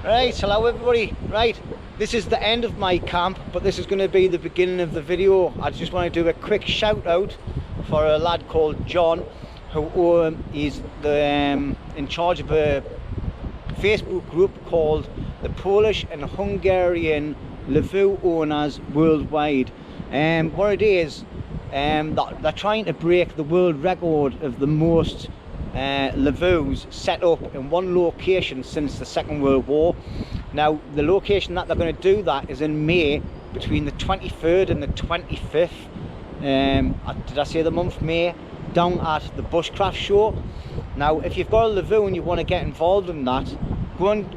Right, hello everybody. Right, this is the end of my camp, but this is going to be the beginning of the video. I just want to do a quick shout out for a lad called John, who is in charge of a Facebook group called the Polish and Hungarian lavvu owners worldwide. What it is, they're trying to break the world record of the most lavvus set up in one location since the Second World War. Now, the location that they're going to do that is in May, between the 23rd and the 25th. Did I say the month? May, down at the Bushcraft Show. Now, if you've got a lavvu and you want to get involved in that, go and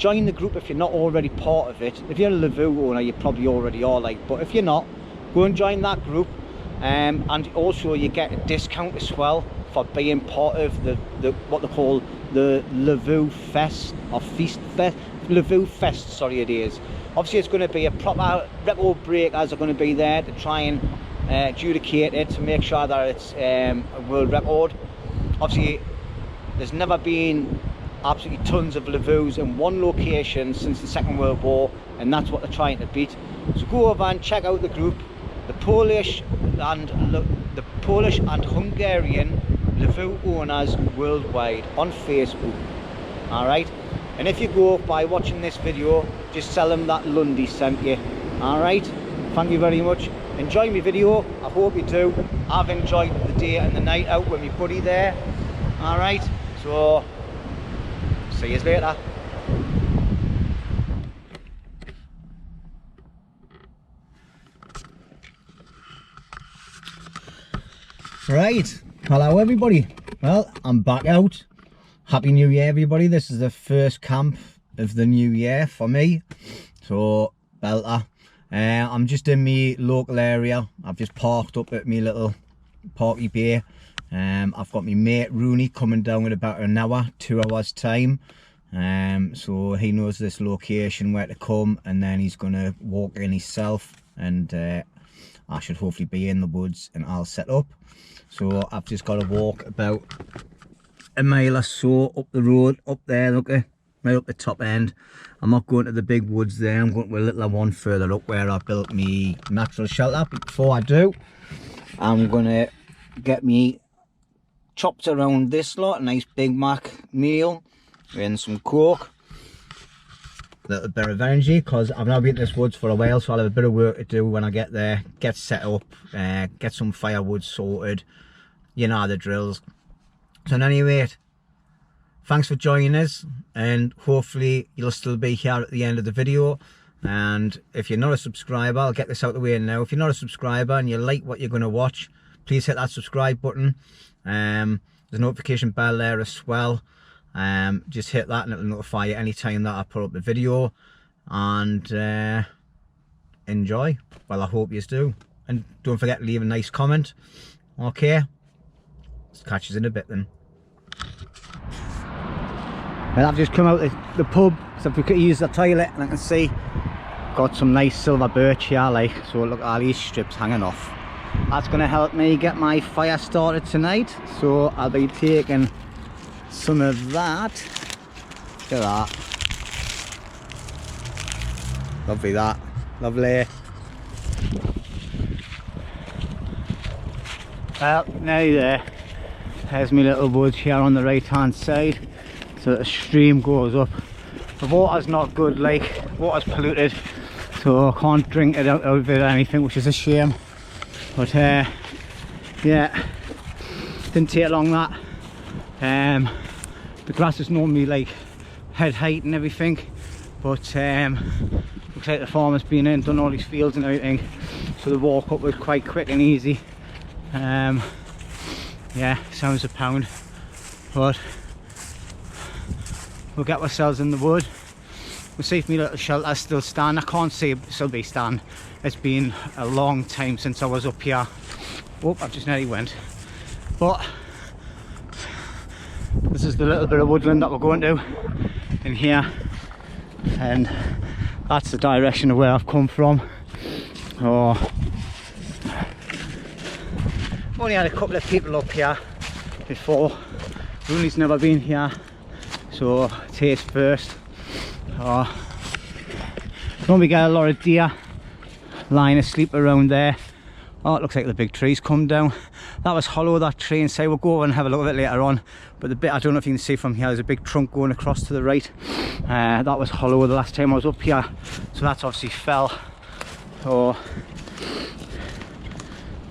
join the group if you're not already part of it. If you're a lavvu owner, you probably already are, but if you're not, go and join that group. And also you get a discount as well for being part of the what they call the lavvu fest, or lavvu fest, sorry it is. Obviously it's going to be a proper record breakers are going to be there to try and adjudicate it, to make sure that it's a world record. Obviously there's never been absolutely tons of lavvus in one location since the Second World War, and that's what they're trying to beat. So go over and check out the group, the Polish and Hungarian lavvu owners worldwide, on Facebook. Alright, and if you go by watching this video, just tell them that Lundy sent you. Alright, thank you very much. Enjoy my video, I hope you do. I've enjoyed the day and the night out with my buddy there. Alright, so see you later. Right, hello everybody. Well, I'm back out. Happy New Year everybody. This is the first camp of the new year for me, so belter. I'm just in my local area. I've just parked up at my little parky bay. I've got my mate Roney coming down in about an hour, 2 hours time. So he knows this location, where to come, and then he's gonna walk in himself, and I should hopefully be in the woods and I'll set up. So I've just got to walk about a mile or so up the road, up there, look, right up the top end. I'm not going to the big woods there, I'm going to a little one further up where I built me natural shelter. But before I do, I'm going to get me chopped around this lot, a nice Big Mac meal and some Coke. A little bit of energy, because I've now been in this woods for a while, so I'll have a bit of work to do when I get there, get set up, get some firewood sorted, you know the drills. So anyway, thanks for joining us, and hopefully you'll still be here at the end of the video. And if you're not a subscriber, I'll get this out of the way now. If you're not a subscriber and you like what you're going to watch, please hit that subscribe button. There's a notification bell there as well. Just hit that and it'll notify you anytime that I put up a video. And enjoy. Well, I hope you do, and don't forget to leave a nice comment. Okay, let's catch us in a bit then. Well, I've just come out the pub, so if we could use the toilet, and I can see got some nice silver birch here, so look at all these strips hanging off. That's going to help me get my fire started tonight, so I'll be taking some of that. Look at that. Lovely, that. Lovely. Well, now there's my little woods here on the right hand side. So the stream goes up. The water's not good, water's polluted, so I can't drink it out of it or anything, which is a shame. But yeah, didn't take long that. The grass is normally head height and everything, but looks like the farmer's been in, done all his fields and everything, so the walk up was quite quick and easy. Yeah, sounds a pound, but we'll get ourselves in the wood. We'll see if my little shelter still stand. I can't see it still be stand. It's been a long time since I was up here. Oh, I've just nearly went. But this is the little bit of woodland that we're going to in here, and that's the direction of where I've come from. Oh, only had a couple of people up here before. Roney's never been here, so taste first. Oh, don't we get a lot of deer lying asleep around there. Oh, it looks like the big tree's come down. That was hollow, that tree, and say we'll go over and have a look at it later on. But the bit, I don't know if you can see from here, there's a big trunk going across to the right. That was hollow the last time I was up here, so that's obviously fell. So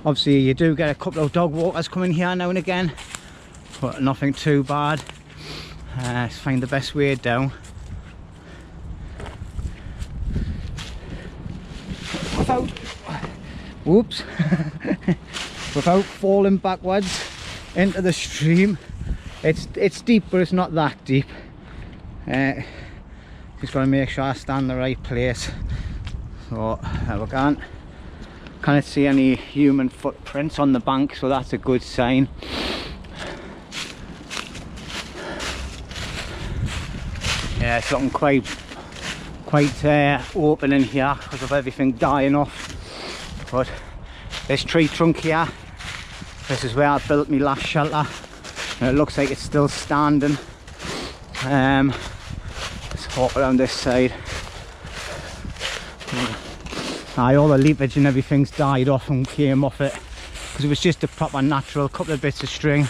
obviously you do get a couple of dog walkers coming here now and again, but nothing too bad. Let's find the best way down without, whoops, without falling backwards into the stream. It's deep, but it's not that deep. Just got to make sure I stand in the right place. So we can't see any human footprints on the bank, so that's a good sign. Yeah, it's looking quite open in here because of everything dying off. But this tree trunk here, this is where I built my last shelter, and it looks like it's still standing. Let's walk around this side. All the leafage and everything's died off and came off it because it was just a proper natural couple of bits of string.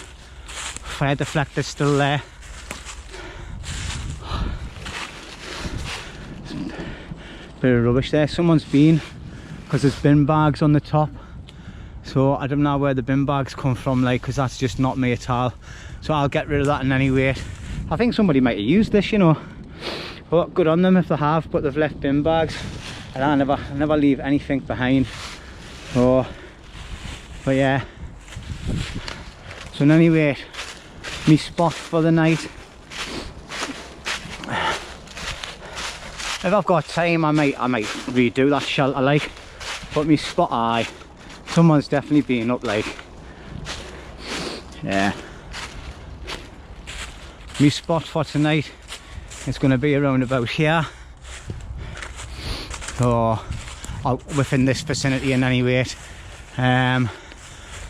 Fire deflector's still there. Bit of rubbish there. Someone's been, because there's bin bags on the top, so I don't know where the bin bags come from, like, because that's just not me at all. So I'll get rid of that in any way. I think somebody might have used this, you know, but good on them if they have, but they've left bin bags. And I never leave anything behind. Oh, but yeah. So in any way, me spot for the night. If I've got time, I might redo that shelter, like. But me spot, aye, someone's definitely been up, like. Yeah. Me spot for tonight is going to be around about here. So within this vicinity in any way.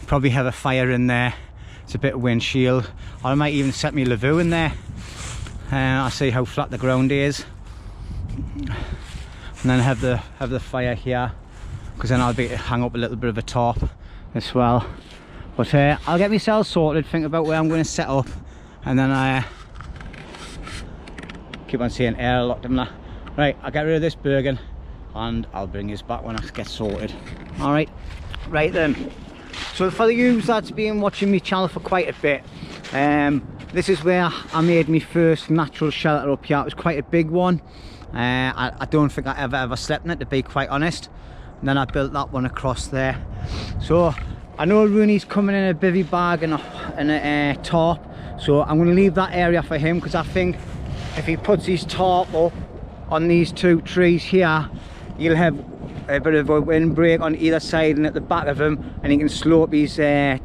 Probably have a fire in there. It's a bit of windshield, or I might even set me lavvu in there. I'll see how flat the ground is, and then have the fire here, because then I'll be hang up a little bit of a tarp as well. But I'll get myself sorted, think about where I'm going to set up, and then I keep on saying airlocked them. Right, I'll get rid of this Bergen and I'll bring you back when I get sorted. Alright, right then. So for the yous that's been watching my channel for quite a bit, this is where I made my first natural shelter up here. It was quite a big one. I don't think I ever slept in it, to be quite honest. And then I built that one across there. So I know Roney's coming in a bivvey bag and a tarp, so I'm going to leave that area for him, because I think if he puts his tarp up on these two trees here, he'll have a bit of a windbreak on either side and at the back of him, and he can slope his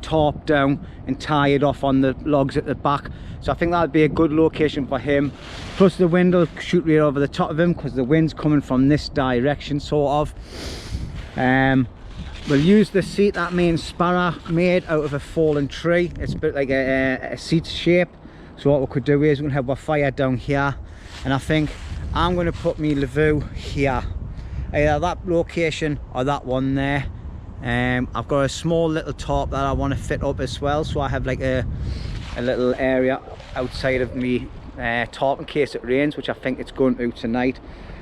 tarp down and tie it off on the logs at the back. So I think that would be a good location for him. Plus the wind will shoot right over the top of him, because the wind's coming from this direction, sort of. We'll use the seat that me and Sparrow made out of a fallen tree. It's a bit like a seat shape. So what we could do is we can have our fire down here, and I think I'm going to put me lavvu here, either that location or that one there. I've got a small little tarp that I want to fit up as well, so I have like a little area outside of me tarp in case it rains, which I think it's going to tonight.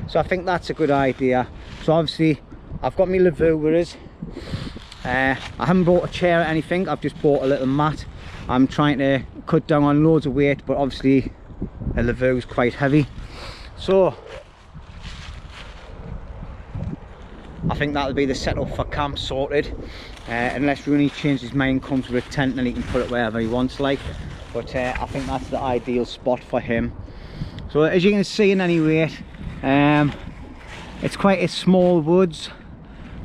So I think that's a good idea. So obviously I've got my lavvu where it is. I haven't bought a chair or anything, I've just bought a little mat. I'm trying to cut down on loads of weight, but obviously a lavvu is quite heavy. So I think that'll be the setup for camp sorted, unless Roney changes his mind, comes with a tent, and he can put it wherever he wants, like. But I think that's the ideal spot for him. So as you can see in any rate, it's quite a small woods.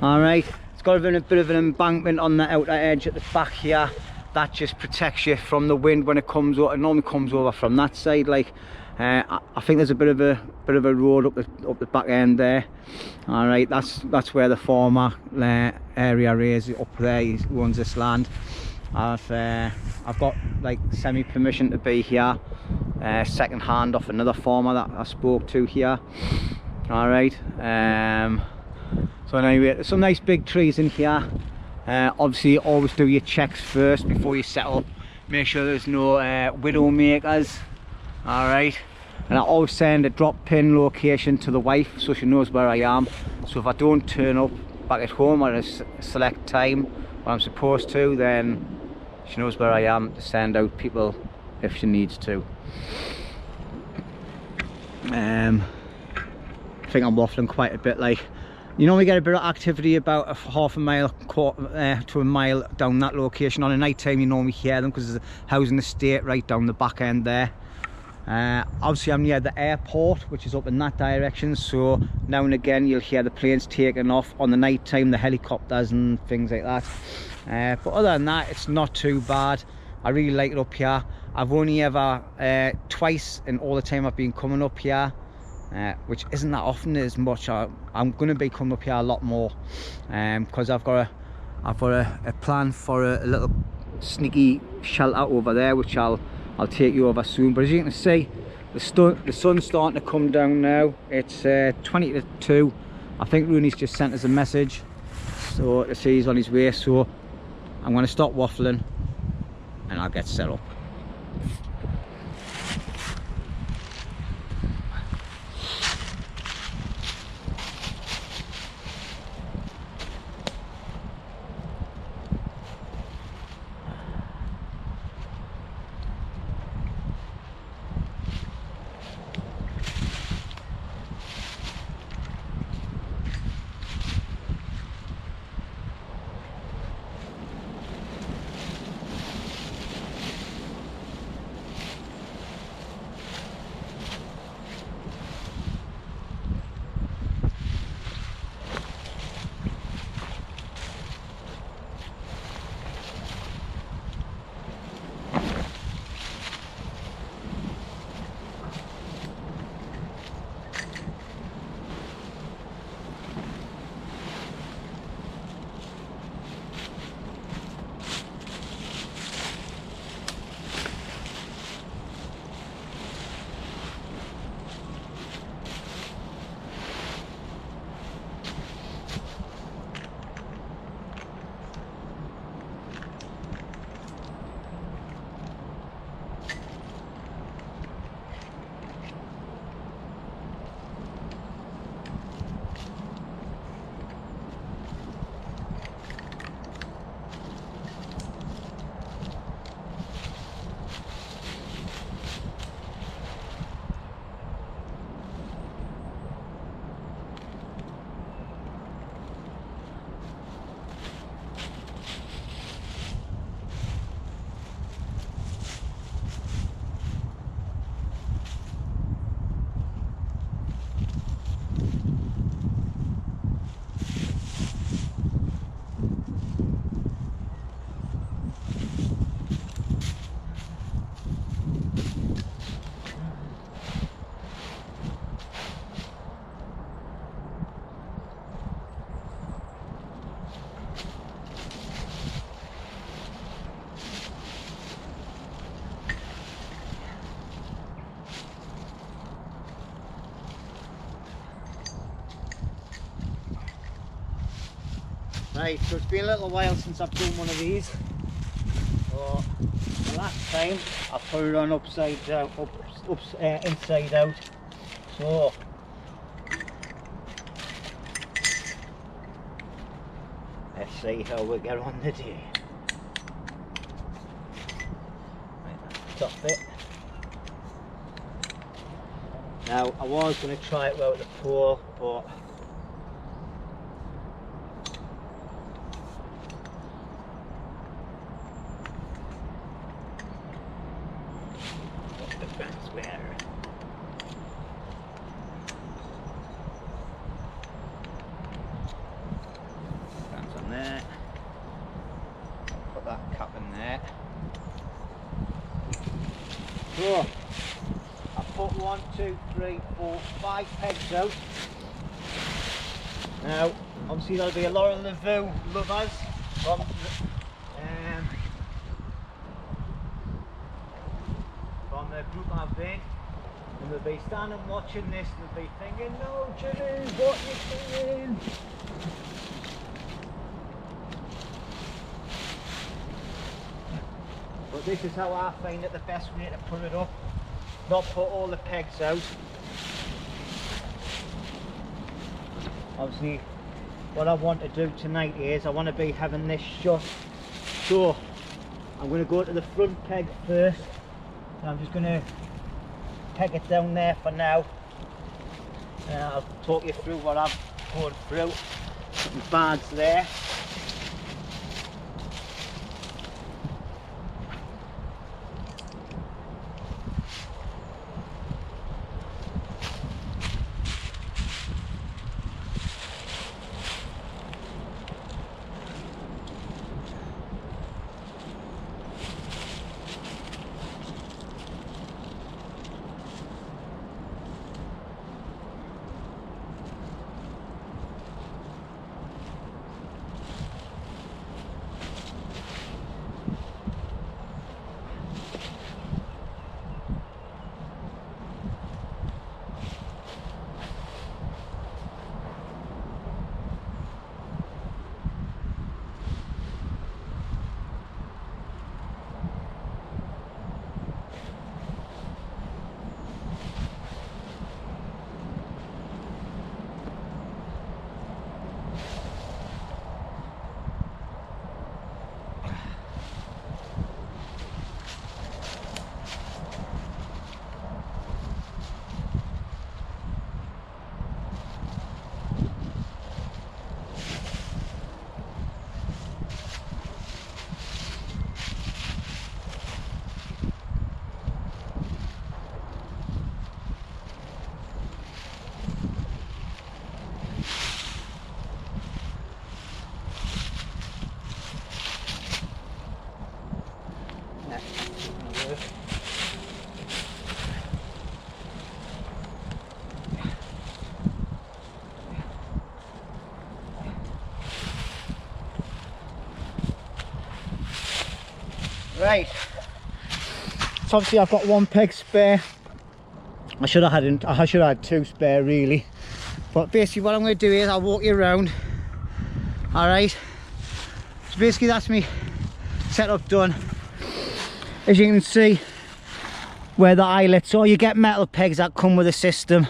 Alright, it's got a bit of an embankment on the outer edge at the back here. That just protects you from the wind when it comes over. It normally comes over from that side, like. I think there's a bit of a road up the back end there. All right, that's where the former area is, up there. He owns this land. I've got like semi permission to be here, second hand off another farmer that I spoke to here. All right. So anyway, there's some nice big trees in here. Obviously always do your checks first before you set up. Make sure there's no widow makers. All right. And I always send a drop pin location to the wife so she knows where I am. So if I don't turn up back at home at a select time when I'm supposed to, then she knows where I am to send out people if she needs to. I think I'm waffling quite a bit. Like, you normally get a bit of activity about a half a mile to a mile down that location. On a night time you normally hear them because there's a housing estate right down the back end there. Obviously I'm near the airport, which is up in that direction, so now and again you'll hear the planes taking off on the night time, the helicopters and things like that. But other than that, it's not too bad. I really like it up here. I've only ever twice in all the time I've been coming up here, which isn't that often as much. I'm going to be coming up here a lot more because I've got a plan for a little sneaky shelter over there, which I'll take you over soon. But as you can see, the sun's starting to come down now. It's 20 to 2. I think Roney's just sent us a message so to say he's on his way, so I'm going to stop waffling and I'll get set up. Right, so it's been a little while since I've done one of these. So the last time I put it on upside down, inside out. So let's see how we get on today. Right, that's the top bit. Now I was going to try it without the pole, but so I put 1, 2, 3, 4, 5 pegs out. Now obviously there'll be a lot of lavvu lovers from And they'll be standing watching this and they'll be thinking, no Jimmy, what are you doing? But this is how I find it the best way to put it up. Not put all the pegs out. Obviously what I want to do tonight is I want to be having this shut. So I'm going to go to the front peg first. And I'm just going to peg it down there for now. And I'll talk you through what I'm going through. The bands there. Right, so obviously I've got one peg spare. I should have had two spare really, but basically what I'm going to do is I'll walk you around. All right, so basically that's me setup done. As you can see where the eyelets are, you get metal pegs that come with a system.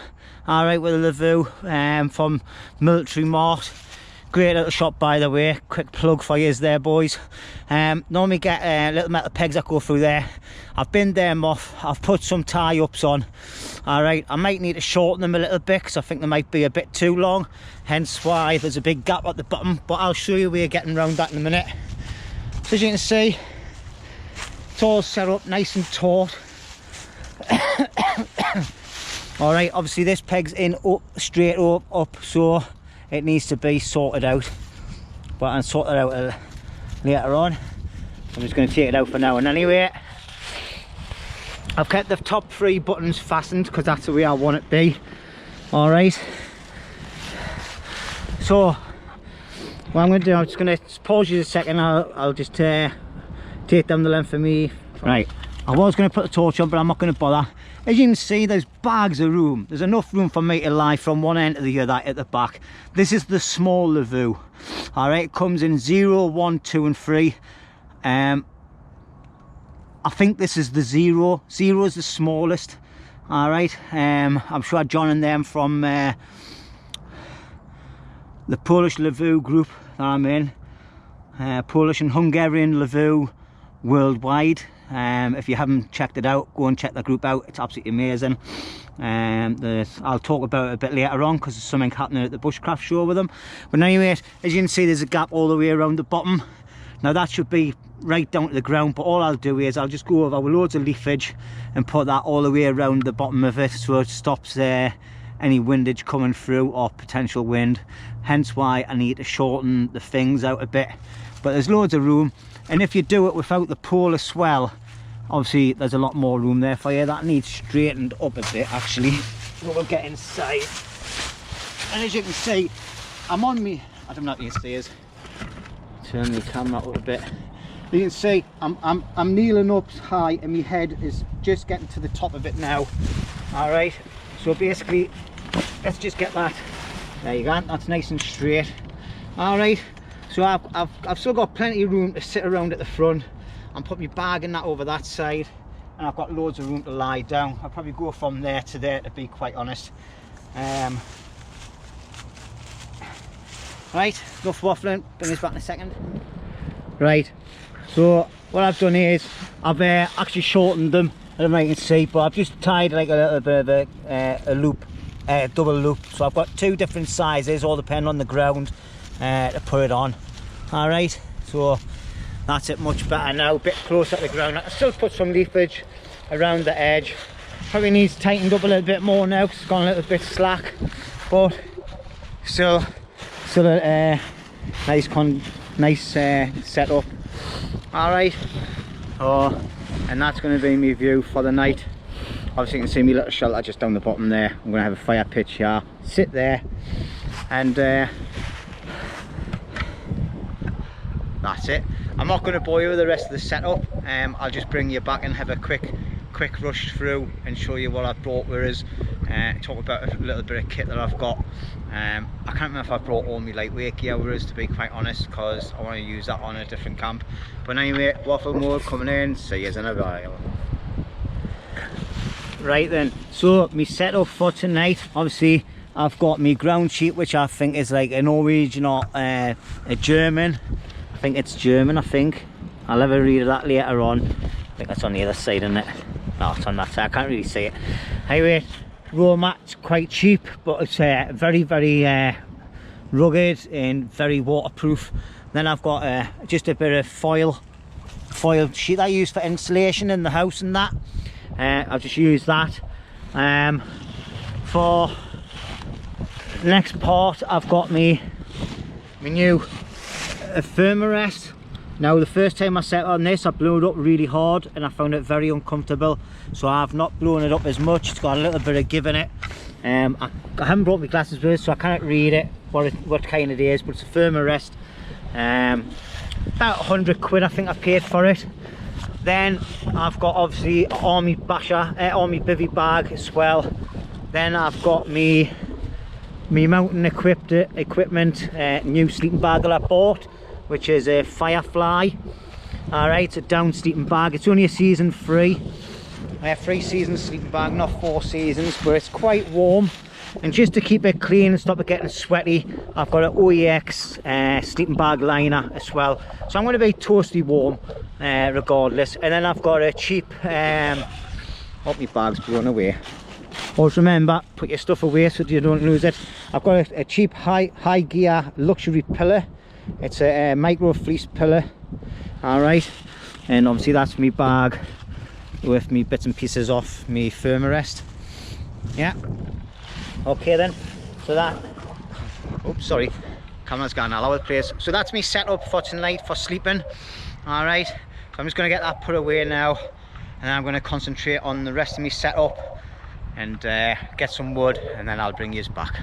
All right, with a lavvu from Military Mart. Great little shop, by the way. Quick plug for you there, boys. Normally get little metal pegs that go through there. I've binned them off. I've put some tie-ups on. All right, I might need to shorten them a little bit because I think they might be a bit too long, hence why there's a big gap at the bottom, but I'll show you where you're getting around that in a minute. So as you can see, it's all set up nice and taut. All right, obviously this peg's in up, straight up, so it needs to be sorted out, but I'll sort it out later on. I'm just going to take it out for now. And anyway, I've kept the top 3 buttons fastened because that's the way I want it to be. All right, so what I'm going to do, I'm just going to pause you a second. I'll just take down the length for me. Right, I was going to put the torch on, but I'm not going to bother. As you can see, there's bags of room. There's enough room for me to lie from one end to the other at the back. This is the small lavvu. All right, it comes in 0, 1, 2 and 3. I think this is the 0. 0 is the smallest. All right, I'm sure John and them from the Polish lavvu group that I'm in, Polish and Hungarian lavvu worldwide. If you haven't checked it out, go and check the group out. It's absolutely amazing. I'll talk about it a bit later on because there's something happening at the bushcraft show with them. But anyway, as you can see, there's a gap all the way around the bottom. Now that should be right down to the ground, but all I'll do is I'll just go over with loads of leafage and put that all the way around the bottom of it, so it stops any windage coming through or potential wind. Hence why I need to shorten the things out a bit, but there's loads of room. And if you do it without the polar swell, obviously there's a lot more room there for you. That needs straightened up a bit actually. So we'll get inside. And as you can see, I'm on me, I don't know what you can see is, turn the camera up a bit. You can see I'm kneeling up high and my head is just getting to the top of it now. All right, so basically let's just get that, there you go, that's nice and straight. All right, so I've still got plenty of room to sit around at the front and put my bag in that over that side, and I've got loads of room to lie down. I'll probably go from there to there, to be quite honest. Right, enough waffling, bring this back in a second. Right, so what I've done is I've actually shortened them, I don't know if you can see, but I've just tied like a little bit of a loop, double loop. So I've got two different sizes, all depending on the ground, to put it on. All right, so that's it, much better now, a bit closer to the ground. I can still put some leafage around the edge. Probably needs tightened up a little bit more now because it's gone a little bit slack, but still a nice setup. All right, and that's going to be my view for the night. Obviously you can see my little shelter just down the bottom there. I'm going to have a fire pitch here, sit there, and that's it. I'm not going to bore you with the rest of the setup. I'll just bring you back and have a quick rush through and show you what I've brought with us. Talk about a little bit of kit that I've got. I can't remember if I brought all my lightweight gear with us, to be quite honest, because I want to use that on a different camp. But anyway, waffle mode coming in, see you in a while. Right then, so my setup for tonight, obviously I've got my ground sheet, which I think is like a Norwegian or a German. I think it's German, I think. I'll have a read of that later on. I think that's on the other side, isn't it? No, it's on that side, I can't really see it. Anyway, row mat's quite cheap, but it's very rugged and very waterproof. Then I've got just a bit of foil sheet I use for insulation in the house and that. I'll just use that. For the next part, I've got my new firmer rest. Now the first time I set on this, I blew it up really hard and I found it very uncomfortable, so I've not blown it up as much. It's got a little bit of give in it. I haven't brought my glasses with it, so I can't read it what kind it is, but it's a firmer rest. About 100 quid I think I paid for it. Then I've got obviously army bivvey bag as well. Then I've got me mountain equipment, new sleeping bag that I bought, which is a Firefly. All right, it's a down sleeping bag. It's only a season free. I have 3 seasons sleeping bag, not 4 seasons, but it's quite warm. And just to keep it clean and stop it getting sweaty, I've got an OEX sleeping bag liner as well. So I'm going to be toasty warm regardless. And then I've got a cheap, hope my bag's blown away. Always remember, put your stuff away so you don't lose it. I've got a cheap high gear luxury pillow. It's a micro fleece pillow. All right, and obviously that's my bag with me bits and pieces off me firmer rest. Yeah, okay then, so that, oops, sorry, camera's gone all over the place. So that's me setup for tonight for sleeping. All right, so I'm just going to get that put away now, and I'm going to concentrate on the rest of me setup and get some wood, and then I'll bring you back.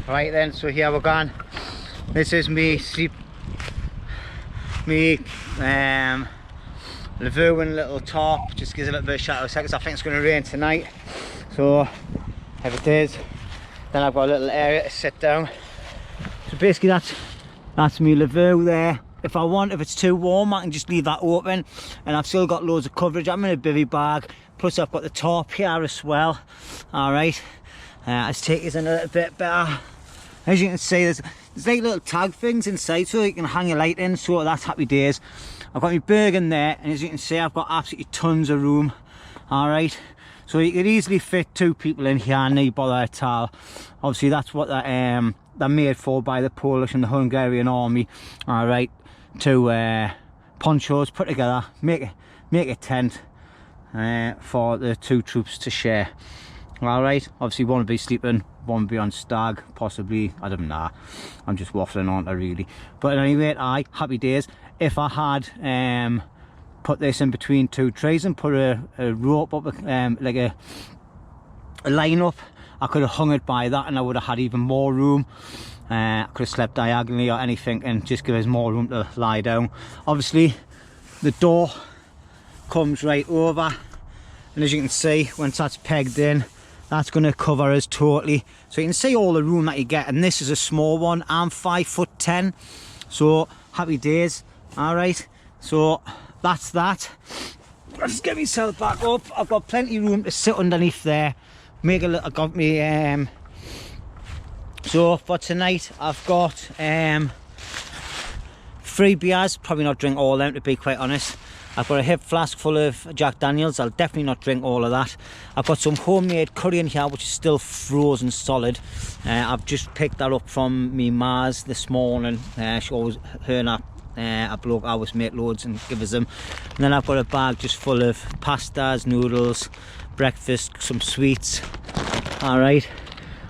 All right then, so here we're going. This is me lavvu and little tarp, just gives a little bit of shadow seconds. I think it's going to rain tonight, so if it is, then I've got a little area to sit down. So basically that's me lavvu there. If it's too warm, I can just leave that open, and I've still got loads of coverage. I'm in a bivvey bag, plus I've got the tarp here as well. All right, let's take this in a little bit better. As you can see, there's like little tag things inside so you can hang your light in, so that's happy days. I've got my berg in there, and as you can see, I've got absolutely tons of room. All right, so you could easily fit 2 people in here and no bother at all. Obviously that's what they're made for by the Polish and the Hungarian army. All right, 2 ponchos put together, make a tent for the 2 troops to share. All right, obviously one will be sleeping, one will be on stag, possibly, I don't know, I'm just waffling on it really. But anyway, happy days. If I had put this in between 2 trees and put a rope up, like a line up, I could have hung it by that and I would have had even more room. I could have slept diagonally or anything and just give us more room to lie down. Obviously the door comes right over and as you can see, once that's pegged in, that's going to cover us totally. So you can see all the room that you get, and this is a small one. I'm 5'10", so happy days. All right, so that's that. I'll just get myself back up. I've got plenty of room to sit underneath there. Make a little, I got me, so for tonight, I've got 3 beers. Probably not drink all of them, to be quite honest. I've got a hip flask full of Jack Daniels. I'll definitely not drink all of that. I've got some homemade curry in here, which is still frozen solid. I've just picked that up from me Mars this morning. She always, her and a bloke always make loads and give us them. And then I've got a bag just full of pastas, noodles, breakfast, some sweets. All right.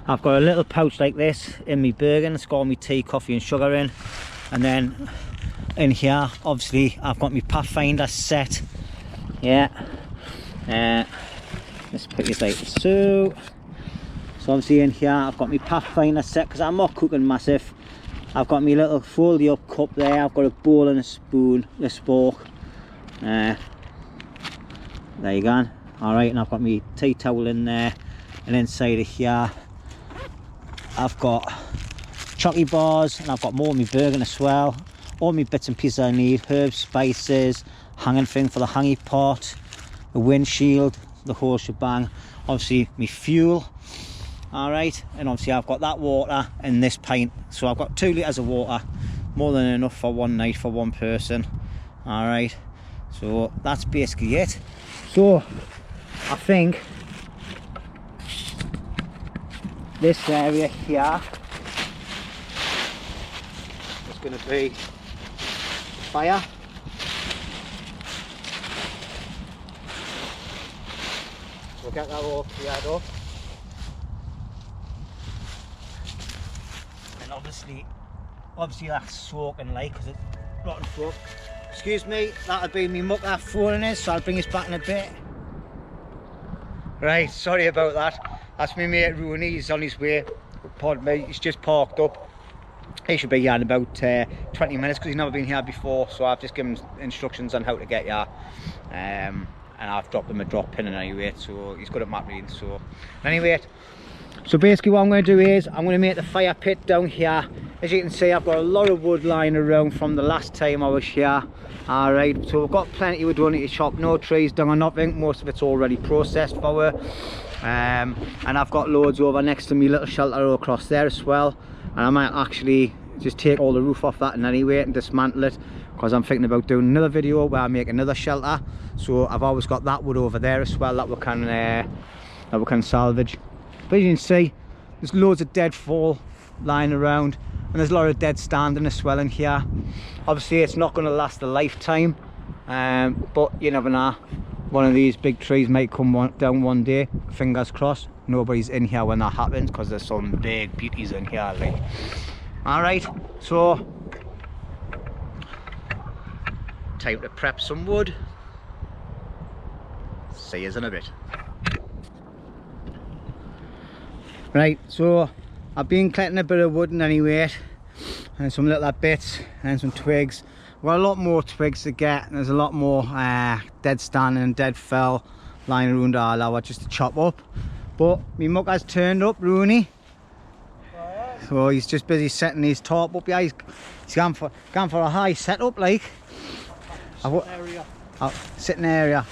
I've got a little pouch like this in my Bergen. It's got all my tea, coffee and sugar in. And then in here, obviously, I've got my Pathfinder set. Yeah. Let's put it like so. So obviously in here, I've got my Pathfinder set because I'm not cooking massive. I've got my little foldy up cup there. I've got a bowl and a spoon, a spork. There you go. All right, and I've got my tea towel in there. And inside of here, I've got chocolate bars, and I've got more of my Bergen as well. All my bits and pieces I need, herbs, spices, hanging thing for the hangy pot, the windshield, the whole shebang. Obviously my fuel. All right, and obviously I've got that water in this pint, so I've got 2 litres of water, more than enough for one night for one person. All right, so that's basically it. So I think this area here is going to be fire. We'll get that all cleared up. And obviously that's soaking like, because it's rotten fuck. Excuse me, that'll be me mucker phoning is, so I'll bring us back in a bit. Right, sorry about that. That's my mate Roney, he's on his way. Pardon me, he's just parked up. He should be here in about 20 minutes because he's never been here before, so I've just given him instructions on how to get here. And I've dropped him a drop pin anyway, so he's good at map reading. So anyway, so basically what I'm going to do is I'm going to make the fire pit down here. As you can see, I've got a lot of wood lying around from the last time I was here. All right, so we've got plenty we don't need to chop, no trees down or nothing. Most of it's already processed for her. And I've got loads over next to me little shelter across there as well. And I might actually just take all the roof off that in any way and dismantle it, because I'm thinking about doing another video where I make another shelter. So I've always got that wood over there as well that we can salvage. But as you can see, there's loads of deadfall lying around, and there's a lot of dead standing as well in here. Obviously it's not going to last a lifetime, but you never know. One of these big trees might come down one day. Fingers crossed nobody's in here when that happens, because there's some big beauties in here like. All right, so time to prep some wood. See you in a bit. Right, so I've been collecting a bit of wood in any weight, and some little bits and some twigs. We've got a lot more twigs to get, and there's a lot more dead standing and dead fell lying around our lower just to chop up. But my mucker's turned up, Roney. So he's just busy setting his tarp up. Yeah, he's gone for a high setup, like. Sitting area.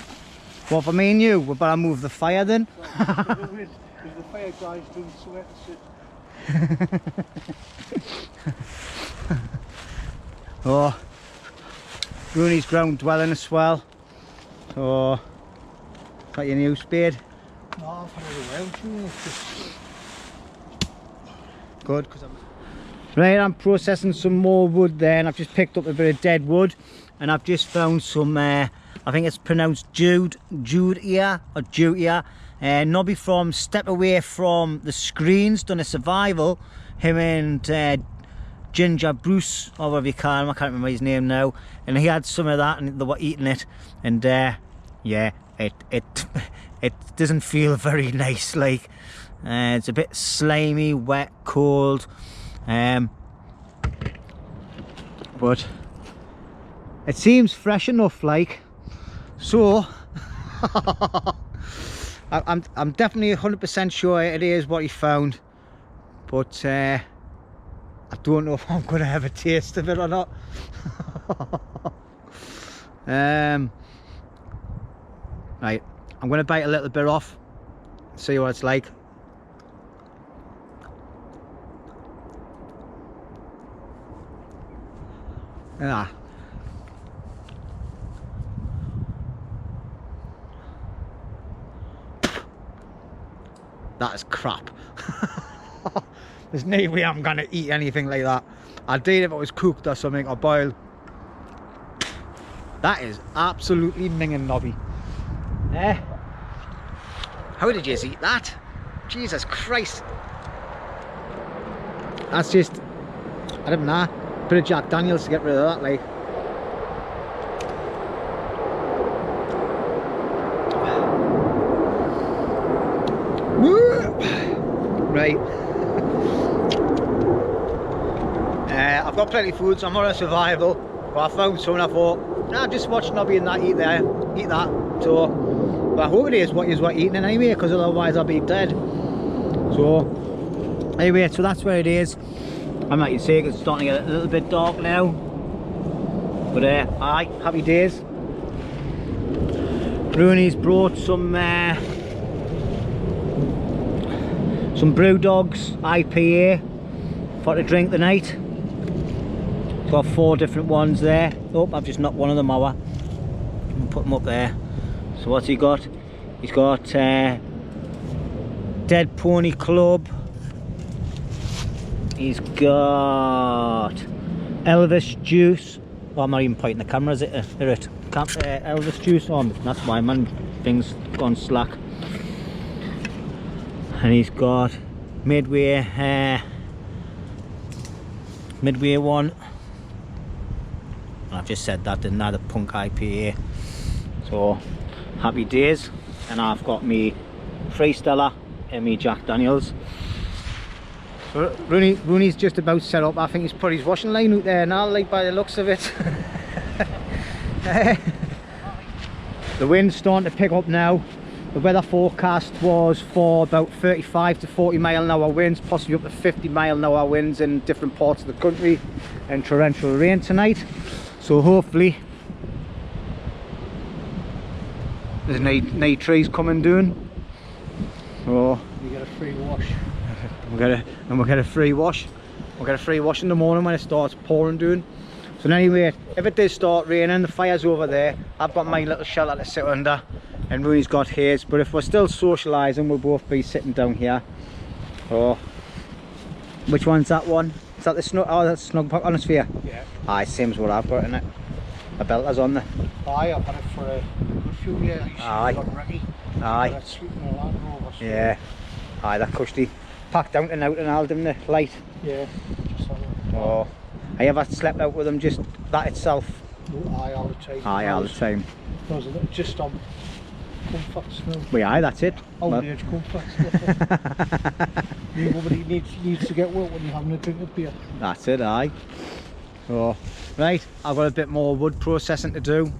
Well, for me and you, we better move the fire then. If the fire guys doing sweat and sit. Oh, Roney's ground dwelling as well. So, got your new spade? No, I've had it a while. Good, because right, I'm processing some more wood there, and I've just picked up a bit of dead wood, and I've just found some, I think it's pronounced Jude here, or Jude here. Nobby from Step Away From the Screens done a survival, him and Ginger Bruce, or whatever you call him, I can't remember his name now, and he had some of that and they were eating it, and yeah, it doesn't feel very nice, like. It's a bit slimy, wet, cold, but it seems fresh enough, like. So I'm definitely 100% sure it is what he found, but I don't know if I'm gonna have a taste of it or not. Right, I'm gonna bite a little bit off, see what it's like. Yeah. That is crap. There's no way I'm gonna eat anything like that. I did if it was cooked or something or boiled. That is absolutely minging knobby. How did you eat that? Jesus Christ. That's just, I don't know, a bit of Jack Daniels to get rid of that, like. Right. I've got plenty of food, so I'm not on survival. But I found some and I thought, nah, just watch Nobby and that eat that. So, but I hope it is what you're eating anyway, because otherwise I'll be dead. So, anyway, so that's where it is. I might say it's starting to get a little bit dark now. But aye, happy days. Roney's brought some Brewdog's IPA for to drink tonight. Got 4 different ones there. Oh, I've just knocked one of them over. I'll put them up there. So what's he got? He's got Dead Pony Club. He's got Elvis Juice. Oh, I'm not even pointing the camera, is it? Elvis Juice. Oh, that's why my thing's gone slack. And he's got Midway one. I've just said that, didn't I? The Punk IPA. So happy days. And I've got me Freesteller and me Jack Daniels. So Roney's just about set up. I think he's put his washing line out there now, like, by the looks of it. The wind's starting to pick up now. The weather forecast was for about 35 to 40 mile an hour winds, possibly up to 50 mile an hour winds in different parts of the country, and torrential rain tonight. So hopefully there's no trees coming down. So You get a free wash. we'll get a free wash. We'll get a free wash in the morning when it starts pouring down. So anyway, if it does start raining, the fire's over there. I've got my little shelter to sit under, and Roney's got his. But if we're still socialising, we'll both be sitting down here. Oh, which one's that one? Is that the snug? Oh, that's snugpak on a sphere. Yeah. Aye, same as what I've got in it. A belter's on there. Aye, I've had it for a good few years. Aye. Ready. Aye. That's sleeping a Land Rover. So Yeah. Aye, that cushy. Packed down and out and all, didn't it? Light. yeah. Just have a, Oh, I ever slept out with them, just that itself? aye, all the time. Aye, all the time. Because just on comforts now. Well, aye, that's it. Old Well, age comforts. Nobody needs to get wet when you're having a drink of beer. that's it, aye. So, right, I've got a bit more wood processing to do.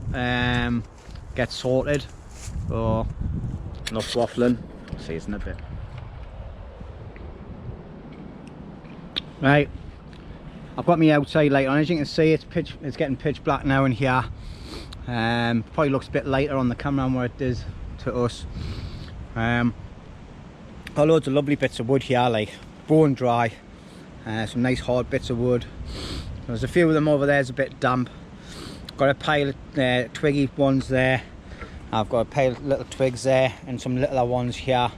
Get sorted. So, enough waffling. See you in a bit. Right, I've got me outside light on. As you can see, it's getting pitch black now in here. Probably looks a bit lighter on the camera than what it is to us. Got loads of lovely bits of wood here, like bone dry. Some nice hard bits of wood. There's a few of them over there, it's a bit damp. Got a pile of twiggy ones there. I've got a pile of little twigs there and some littler ones here.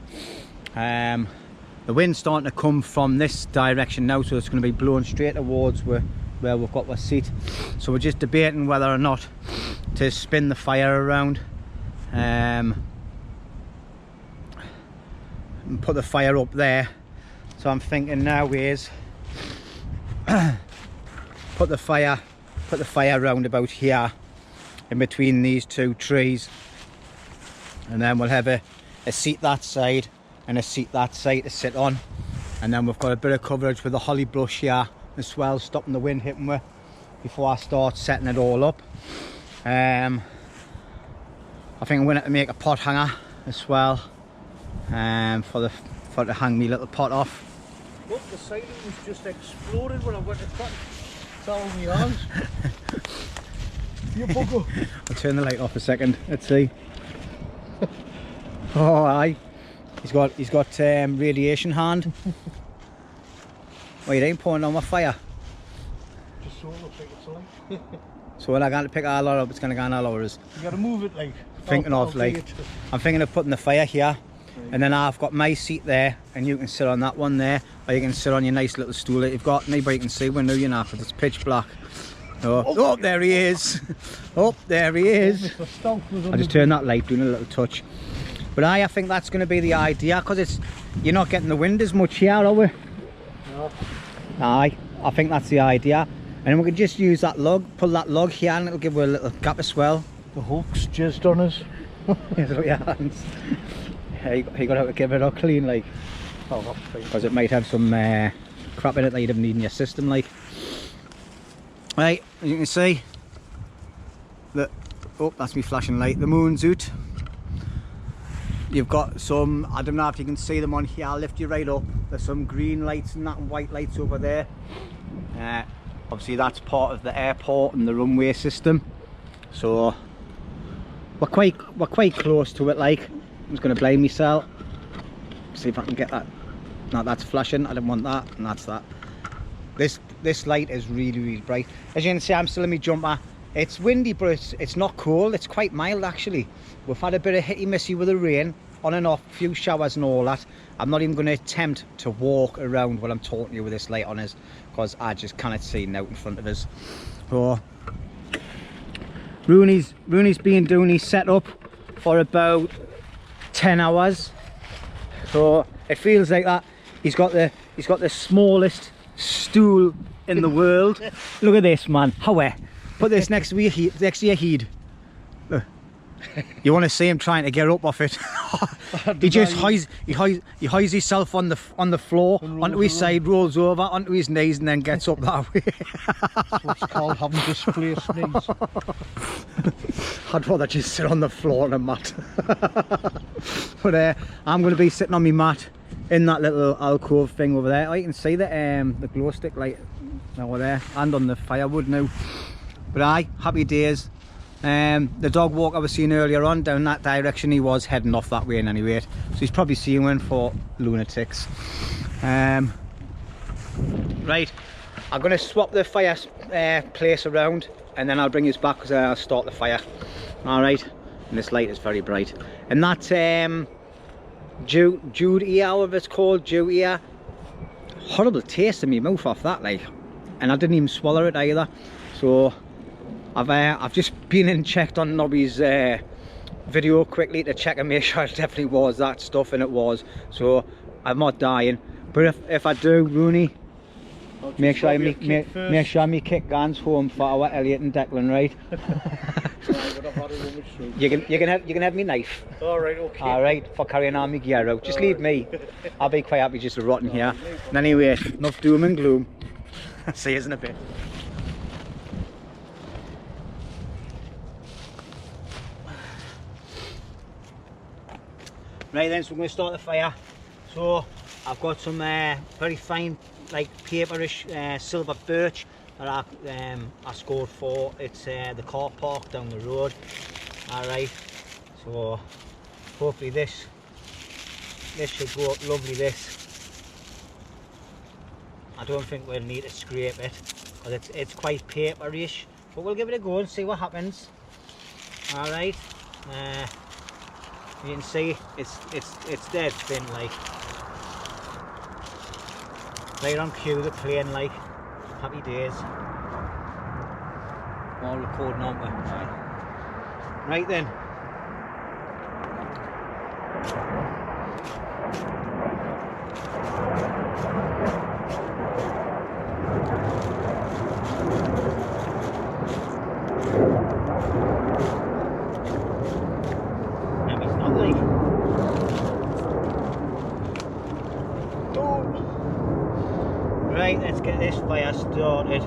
The wind's starting to come from this direction now, so it's going to be blowing straight towards where we've got our seat. So we're just debating whether or not to spin the fire around and put the fire up there. So I'm thinking now is put the fire round about here in between these two trees, and then we'll have a seat that side and a seat that side to sit on, and then we've got a bit of coverage with the holly brush here as well, stopping the wind hitting me before I start setting it all up. I think I'm going to have to make a pot hanger as well, for to hang me little pot off. Look, the ceiling was just exploded when I went to cut. It's all in my hands. You bugger. I'll turn the light off a second. Let's see. Oh, aye. He's got radiation hand. Well, you ain't pouring on my fire. Just so it looks like it's light. So when I go to pick our lot up, it's going to go on our ours. You gotta move it like. I'm thinking of putting the fire here, right. And then I've got my seat there, and you can sit on that one there, or you can sit on your nice little stool that you've got. Nobody can see when you're not, because it's pitch black. Oh, there he is. Oh, there he is. I just turned that light, doing a little touch. But I think that's going to be the idea, because you're not getting the wind as much here, are we? No. Aye, I think that's the idea. And we could just use that log, pull that log here, and it'll give her a little gap as well. The hook's jizzed on us. Here's what your hands. Yeah, you got to give it all clean, like, because it might have some crap in it that you'd need in your system, like. Right, as you can see, that's me flashing light. The moon's out. You've got some, I don't know if you can see them on here, I'll lift you right up. There's some green lights and that, and white lights over there. Obviously that's part of the airport and the runway system. So we're quite close to it, like. I'm just going to blame myself. See if I can get that. No, that's flashing, I didn't want that, and that's that. This light is really bright. As you can see, I'm still in my jumper. It's windy, but it's not cold. It's quite mild, actually. We've had a bit of hitty missy with the rain, on and off, a few showers and all that. I'm not even going to attempt to walk around while I'm talking to you with this light on us, because I just cannot see now in front of us. So Roney's been doing his setup for about 10 hours. So it feels like that. He's got the smallest stool in the world. Look at this, man. How put this next to your head. Look. You want to see him trying to get up off it. He just hides himself on the floor, onto his side, rolls over onto his knees, and then gets up that way. That's what's called having displaced knees. I'd rather just sit on the floor on a mat. But I'm going to be sitting on my mat in that little alcove thing over there. Oh, you can see the glow stick light over there, and on the firewood now. But aye, happy days. The dog walk I was seeing earlier on down that direction, he was heading off that way in any rate, so he's probably seeing one for lunatics. Right, I'm going to swap the fire place around, and then I'll bring us back because I'll start the fire. Alright, and this light is very bright. And that Jude ear, however it's called, Jude ear, horrible taste in my mouth off that, like, and I didn't even swallow it either. So I've just been in and checked on Nobby's video quickly to check and make sure it definitely was that stuff, and it was. So I'm not dying. But if I do, Roney, make sure me kick guns home for our Elliot and Declan, right? you can have me knife. Alright, okay. Alright, for carrying on my gear out. Just leave me. I'll be quite happy just to rot in here. And anyway, enough doom and gloom. See you in a bit. Right then, so we're going to start the fire. So I've got some very fine, like, paperish silver birch that I scored for. It's the car park down the road. Alright, so hopefully this should go up lovely. This, I don't think we'll need to scrape it because it's quite paperish, but we'll give it a go and see what happens. Alright. You can see it's dead thin, like, right on cue, the plane, like, happy days. All recording, aren't we? Right then. Right, let's get this fire started.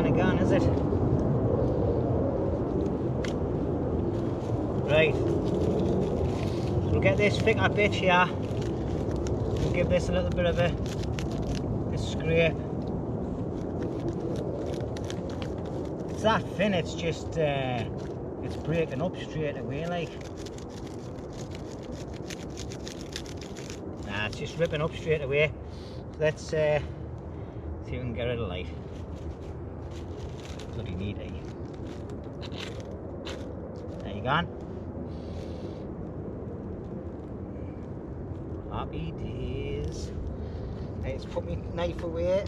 gonna go on, is it? Right. So we'll get this thicker bit here. We'll give this a little bit of a scrape. It's that thin, it's just it's breaking up straight away like. Nah, it's just ripping up straight away. So let's see if we can get rid of light. Bloody neat, eh? There you go. Happy days. Let's put my knife away.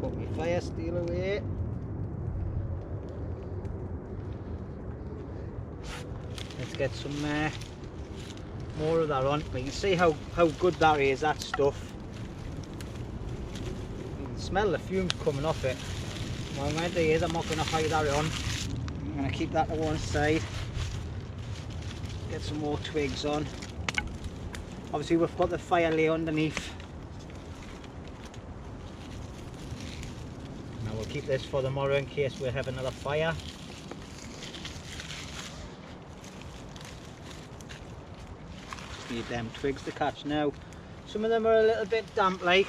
Put my fire steel away. Let's get some more of that on. But you can see how good that is, that stuff. You can smell the fumes coming off it. What I'm going to do is I'm not going to hide that on. I'm going to keep that to one side. Get some more twigs on. Obviously we've got the fire lay underneath. Now we'll keep this for tomorrow in case we have another fire. Just need them twigs to catch now. Some of them are a little bit damp like.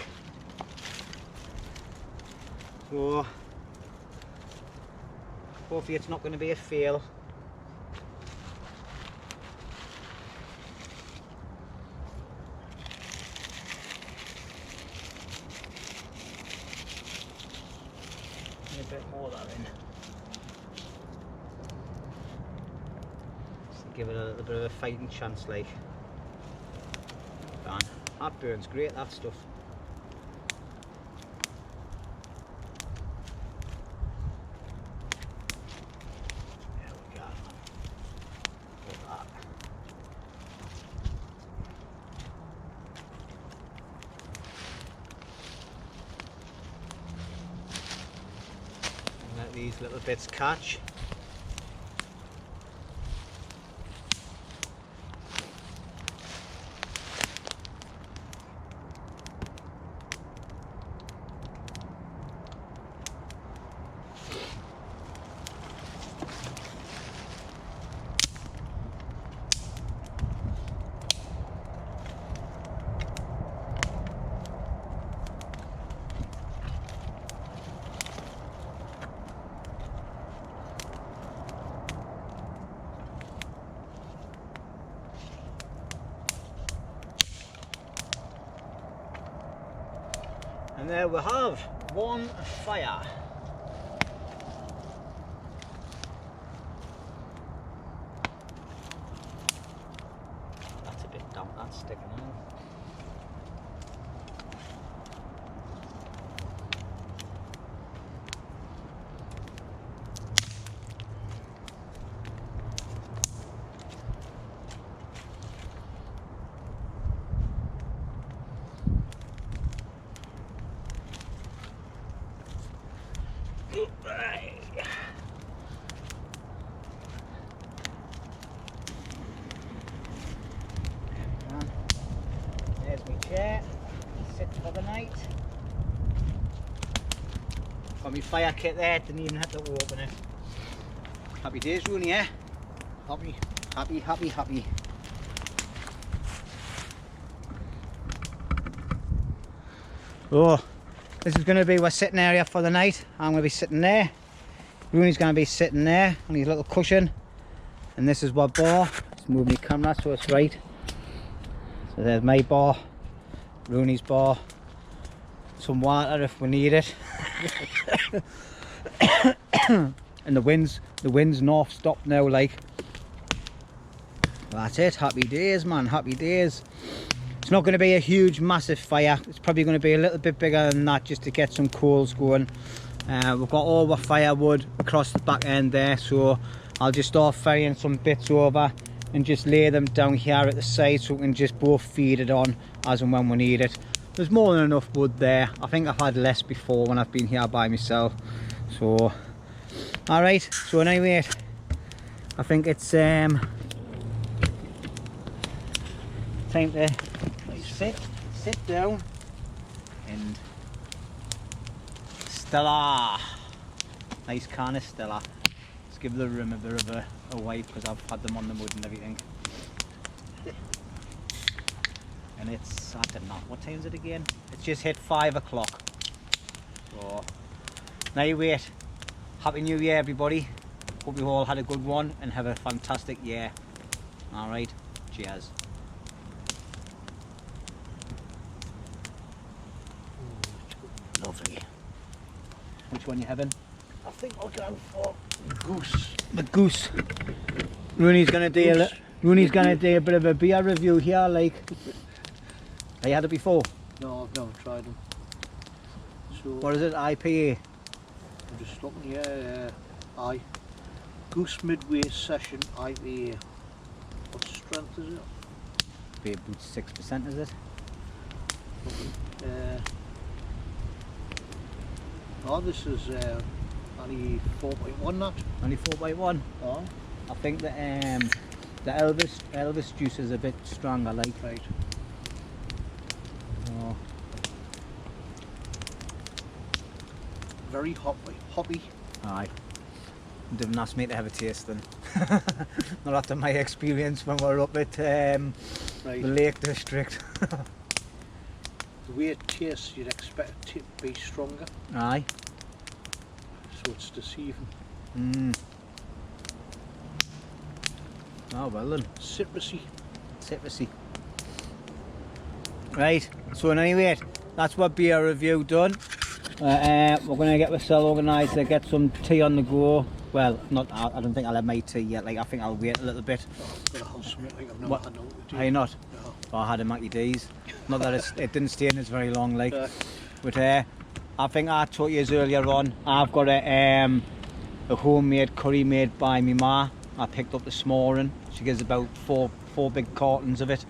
So hopefully it's not going to be a fail. A bit more of that in. Just to give it a little bit of a fighting chance like. Done. That burns great, that stuff. There we go. Put that. Let these little bits catch. And there we have one fire. That's a bit damp, that's sticking out. There's my chair, sit for the night. Got my fire kit there, didn't even have to open it. Happy days, Roney, eh? Happy, happy, happy, happy. Oh, this is going to be our sitting area for the night. I'm going to be sitting there. Roney's going to be sitting there on his little cushion. And this is my bar. Let's move my camera so it's right. So there's my bar, Roney's bar, some water if we need it. And the wind's north stopped now like. That's it, happy days man, happy days. It's not going to be a huge massive fire, it's probably going to be a little bit bigger than that just to get some coals going. We've got all the firewood across the back end there, so I'll just start ferrying some bits over and just lay them down here at the side so we can just both feed it on as and when we need it. There's more than enough wood there. I think I've had less before when I've been here by myself. So alright, so anyway, I think it's time to sit down and Stella. Nice can of Stella. Let's give the rim a bit of a wipe because I've had them on the mud and everything. And it's, I don't know, what time is it again? It's just hit 5 o'clock. So, now you wait. Happy New Year, everybody. Hope you all had a good one and have a fantastic year. Alright, cheers. Lovely. Which one you having? I think I'll go for goose. The goose. Roney's gonna do a bit of a beer review here, like. Have you had it before? No, I've never tried them. So What is it? IPA? I'm just looking here. Aye. Goose Midway Session IPA. What strength is it? Be about 6%, is it? Oh, this is only 4.1 that. Only 4.1. Oh, I think the Elvis juice is a bit stronger, like. right. Oh. Very hoppy. Aye. Didn't ask me to have a taste then. Not after my experience when we were up at Right. the Lake District. The way it tastes, you'd expect it to be stronger, Aye. so it's deceiving. Oh well then. Citrusy. Citrusy. Right, so anyway, that's what beer review done. We're going to get myself organised to get some tea on the go. Well, not. I don't think I'll have my tea yet. Like, I think I'll wait a little bit. Got a whole something like I've never What? had no tea. Are you not? No. Oh, I had a Mackie D's. Not that it didn't stay in us very long, like. But I think I told you earlier on. I've got a homemade curry made by me ma. I picked up this morning. She gives about four big cartons of it.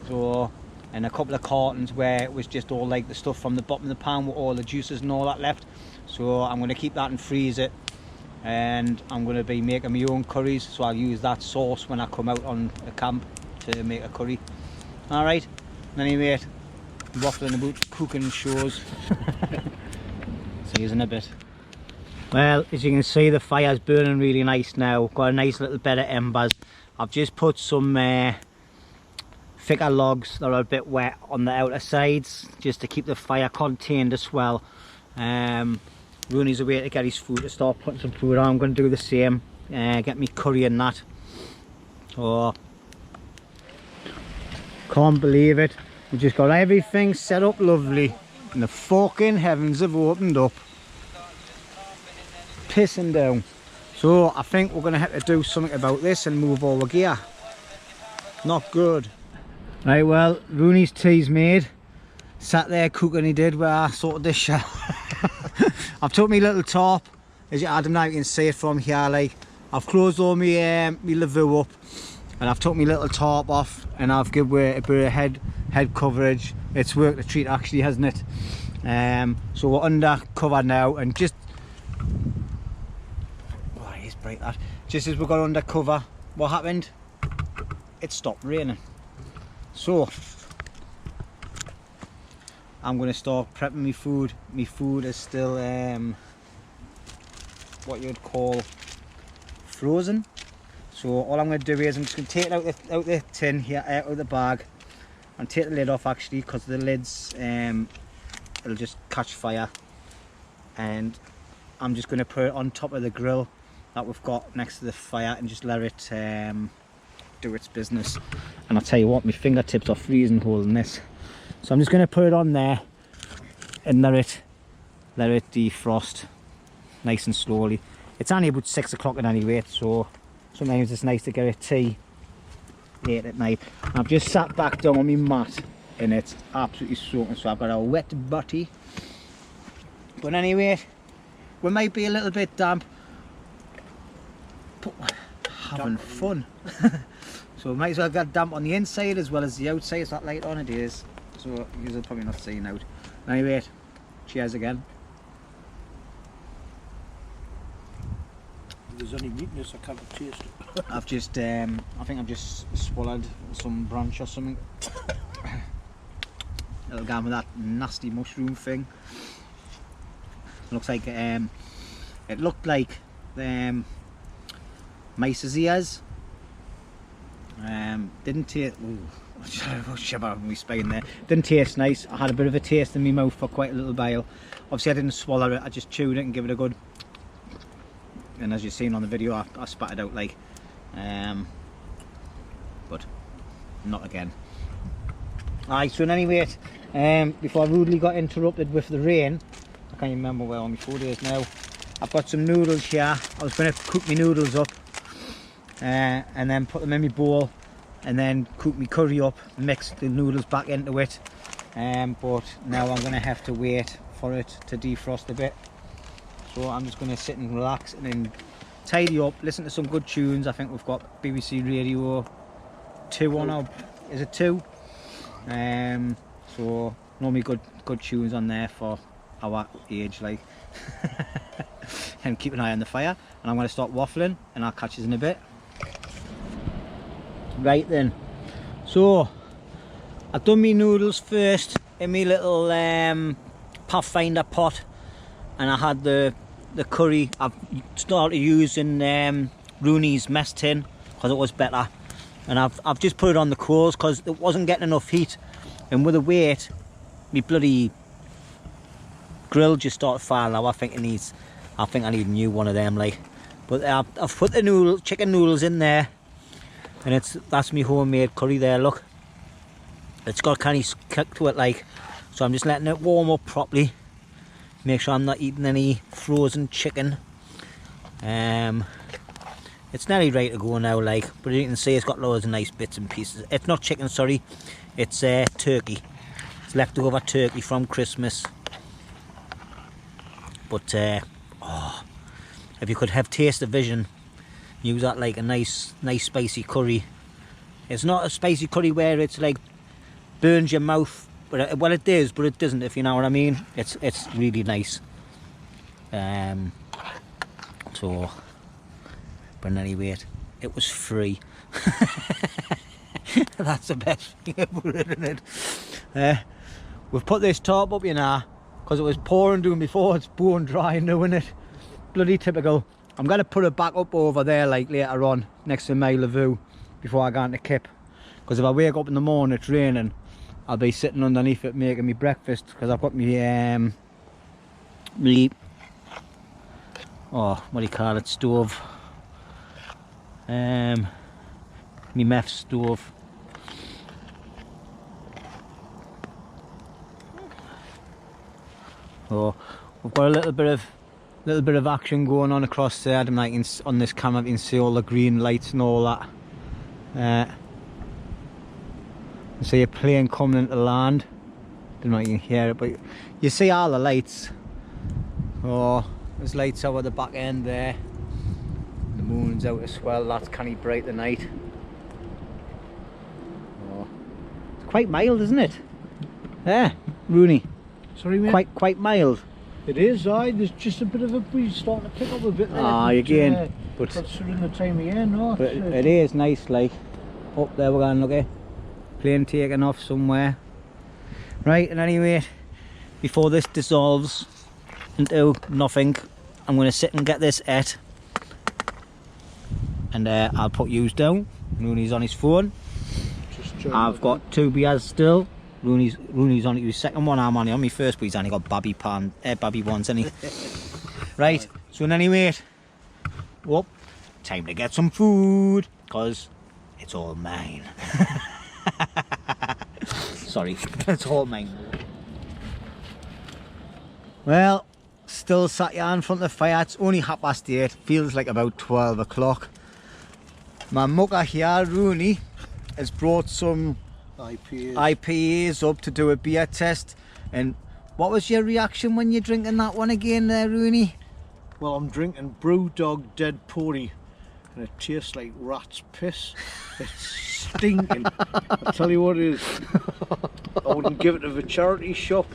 So, and a couple of cartons where it was just all like the stuff from the bottom of the pan with all the juices and all that left. So I'm going to keep that and freeze it. And I'm going to be making my own curries, so I'll use that sauce when I come out on a camp to make a curry. Alright, anyway, waffling about cooking shows. See you in a bit. Well, as you can see, the fire's burning really nice now. Got a nice little bed of embers. I've just put some thicker logs that are a bit wet on the outer sides, just to keep the fire contained as well. Roney's away to get his food, to start putting some food on. I'm going to do the same, get me curry and that. So, can't believe it. We just got everything set up lovely, and the fucking heavens have opened up. Pissing down. So I think we're going to have to do something about this and move all the gear. Not good. Right, well, Roney's tea's made. Sat there cooking, he did, where I sorted this shell. I've took my little tarp, as I don't know if you can see it from here, like. I've closed all my lavvu up, and I've took my little tarp off, and I've given away a bit of head coverage. It's worked a treat actually, hasn't it? So we're under cover now, and just, oh, it is bright that. Just as we got under cover, what happened? It stopped raining. So I'm going to start prepping my food. My food is still what you would call frozen. So all I'm going to do is I'm just going to take it out the tin here, out of the bag, and take the lid off actually, because the lids it'll just catch fire. And I'm just going to put it on top of the grill that we've got next to the fire and just let it do its business. And I'll tell you what, my fingertips are freezing holding this. So I'm just going to put it on there and let it defrost nice and slowly. It's only about 6 o'clock at any rate, so sometimes it's nice to get a tea late at night. I've just sat back down on my mat and it's absolutely soaking, so I've got a wet butty. But anyway, we might be a little bit damp, but having fun. So we might as well get damp on the inside as well as the outside. It's that light on, it is. So you'll probably not see out. Anyway, cheers again. If there's any weakness, I can't taste it. I've just, I think I've just swallowed some branch or something. It'll go with that nasty mushroom thing. Looks like it looked like mice's ears. Didn't taste. Me Spain there. Didn't taste nice. I had a bit of a taste in my mouth for quite a little while. Obviously I didn't swallow it, I just chewed it and give it a good, and as you've seen on the video I spat it out like, but not again. Alright, so anyway, before I rudely got interrupted with the rain, I can't even remember where all my food is now. I've got some noodles here. I was going to cook my noodles up and then put them in my bowl and then cook my curry up, mix the noodles back into it, but now I'm going to have to wait for it to defrost a bit. So I'm just going to sit and relax and then tidy up, listen to some good tunes. I think we've got BBC Radio 2 on our, is it 2? So normally good tunes on there for our age, like. And keep an eye on the fire, and I'm going to start waffling and I'll catch you in a bit. Right then, so I've done my noodles first in my little Pathfinder pot, and I had the curry. I've started using Roney's mess tin because it was better, and I've just put it on the coals because it wasn't getting enough heat, and with the weight my bloody grill just started firing now. I think I need a new one of them, like. But I've put the chicken noodles in there, and that's my homemade curry there. Look, it's got kind of kick to it, like. So I'm just letting it warm up properly. Make sure I'm not eating any frozen chicken. It's nearly ready to go now, like. But you can see it's got loads of nice bits and pieces. It's not chicken, sorry. It's turkey. It's leftover turkey from Christmas. But oh, if you could have taste the vision, use that like a nice spicy curry. It's not a spicy curry where it's like burns your mouth, but well it does, but it doesn't, if you know what I mean. It's really nice. So, but anyway, it was free. That's the best thing about it, isn't it? We've put this tarp up, you know, because it was pouring down before. It's bone dry now, isn't it? Bloody typical. I'm going to put it back up over there like later on next to my lavvu before I go into kip, because if I wake up in the morning it's raining, I'll be sitting underneath it making me breakfast, because I've got me oh, what do you call it, stove, me meth stove. So we've got a little bit of action going on across there. I don't know if you can, on this camera you can see all the green lights and all that. You see a plane coming into land. Don't know if you can hear it, but you see all the lights. Oh, there's lights over the back end there. The moon's out as well. That's kind of bright tonight. Oh, it's quite mild, isn't it? Yeah, Roney. Sorry, mate? Quite mild. It is, aye. There's just a bit of a breeze starting to pick up a bit there. Ah, again. But considering the time of year, no. But it is nice, like. Up there we're going to look at. Plane taking off somewhere. Right, and anyway, before this dissolves into nothing, I'm going to sit and get this et. And I'll put yous down. Roney's on his phone. I've got 2 beers still. Roney's on his second one. I'm only on my first, but he's only got babby ones, hasn't he? Right, so anyway, well, time to get some food, because it's all mine. Sorry, it's all mine. Well, still sat here in front of the fire. It's only 8:30, feels like about 12 o'clock. My mucker here, Roney, has brought some IPAs up to do a beer test. And what was your reaction when you're drinking that one again there, Roney? Well, I'm drinking Brewdog Dead Porty, and it tastes like rat's piss. It's stinking. I'll tell you what it is. I wouldn't give it to the charity shop,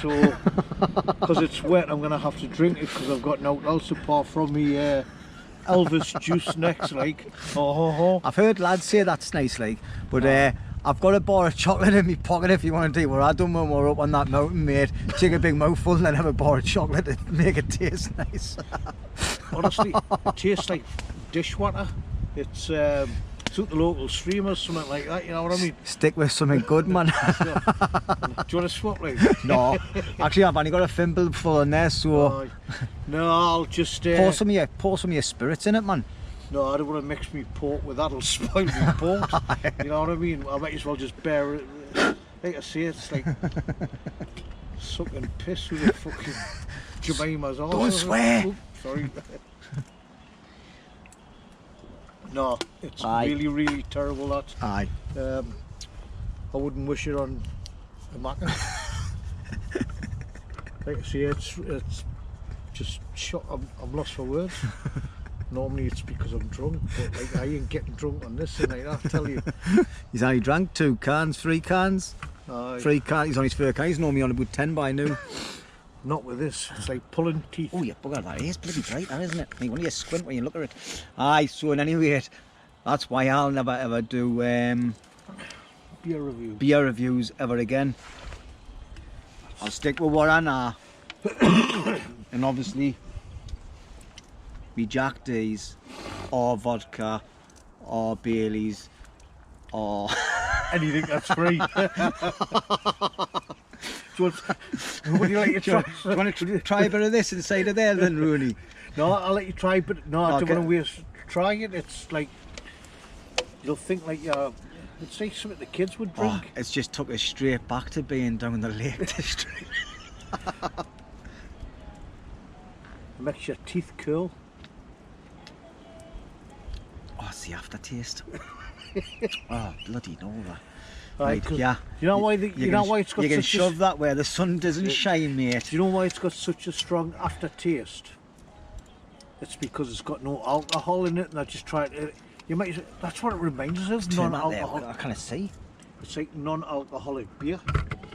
so because it's wet I'm gonna have to drink it, because I've got nothing else apart from me Elvis juice next, like. I've heard lads say that's nice, like, but I've got a bar of chocolate in my pocket if you want to do what I done when we were up on that mountain, mate. Take a big mouthful and then have a bar of chocolate to make it taste nice. Honestly, it tastes like dishwater. It's out the local stream or something like that, you know what I mean? Stick with something good, man. Do you want to swap, like? No, actually I've only got a thimble full in there, so... No, I'll just... pour some of your spirits in it, man. No, I don't want to mix me pork with that, it'll spoil me pork. You know what I mean? I might as well just bear it. Like I say, it's like sucking piss with a fucking Jemima's arse. Don't swear! Oops, sorry. No, it's really, really terrible, that. Aye. I wouldn't wish it on a mackin. Like I say, it's just shot. I'm lost for words. Normally it's because I'm drunk, but like I ain't getting drunk on this tonight, I tell you. He's only drank 2 cans, 3 cans. Aye. 3 cans, he's on his 3rd can, he's normally on about 10 by now. Not with this, it's like pulling teeth. Oh, you bugger, that is bloody bright, that isn't it? You want to squint when you look at it. Aye, so in any rate, that's why I'll never ever do beer reviews ever again. I'll stick with what I know. And obviously, me Jack D's, or vodka, or Bailey's, or... anything that's free. Would you like to try? Do you want to try a bit of this inside of there then, Roney? No, I'll let you try, but no, I don't want to waste trying it. It's like, you'll think like it's like something the kids would drink. Oh, it's just took us straight back to being down the Lake District. Makes your teeth curl. Oh, it's the aftertaste. Oh, bloody no, that. Right, yeah. You know why? You know why it's got. You can such shove that where the sun doesn't shine, mate. Do you know why it's got such a strong aftertaste? It's because it's got no alcohol in it, and I just tried to. You might. That's what it reminds us of. Non-alcoholic. I kind of see. It's like non-alcoholic beer.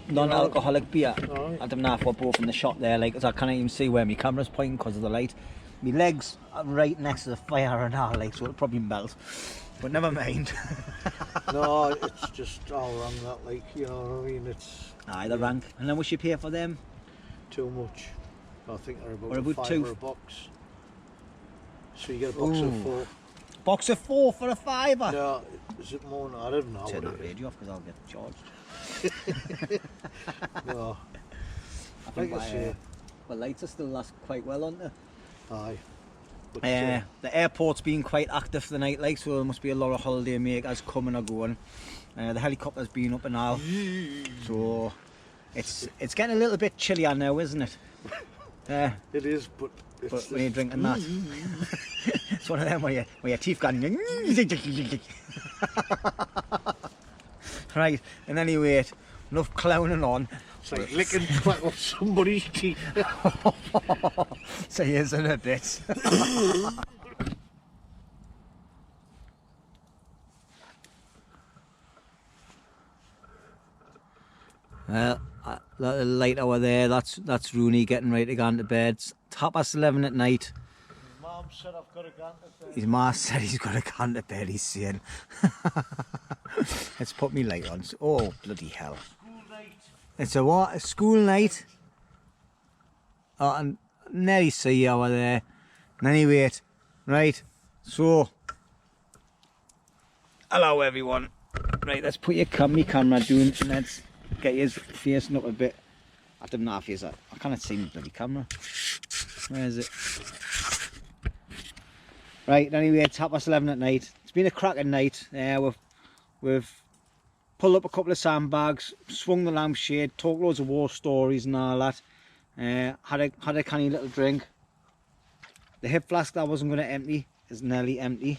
Non-alcoholic beer. Oh. I don't know if we're both in the shot there, like, 'cause I can't even see where my camera's pointing because of the light. My legs are right next to the fire and all, like, so it'll probably melt. But never mind. No, it's just all wrong, that, like, you know what I mean? It's... Aye, the rank. And then what you pay for them? Too much. I think they're about, about £5 2 a box. So you get a box of 4. Box of 4 for a £5? Yeah, is it more? I don't know. Turn that radio off because I'll get charged. No. I think Like I say. Well, lights are still last quite well, aren't they? Aye. But, the airport's been quite active for the night, like, so there must be a lot of holiday makers coming or going. The helicopter's been up and all, so it's getting a little bit chillier now, isn't it? it is, but when you're drinking that, it's one of them where your teeth going. Right, and anyway, enough clowning on. It's like licking twat off somebody's teeth. So here's in a bit. Well, that light hour there, that's Roney getting ready to go into bed. It's 11:30 at night. Mum said I've got to go into bed. His ma said he's got to go into bed, he's saying. Let's put me light on. Oh, bloody hell. School night. It's a what? A school night? Oh, and nearly see you over there. And anyway, right, so. Hello everyone. Right, let's put your camera down and let's get you facing up a bit. I don't know if I can't see my bloody camera. Where is it? Right, anyway, it's 11:30 at night. It's been a cracking night. We've pulled up a couple of sandbags, swung the lampshade, talked loads of war stories and all that. Had a canny little drink. The hip flask that I wasn't going to empty is nearly empty.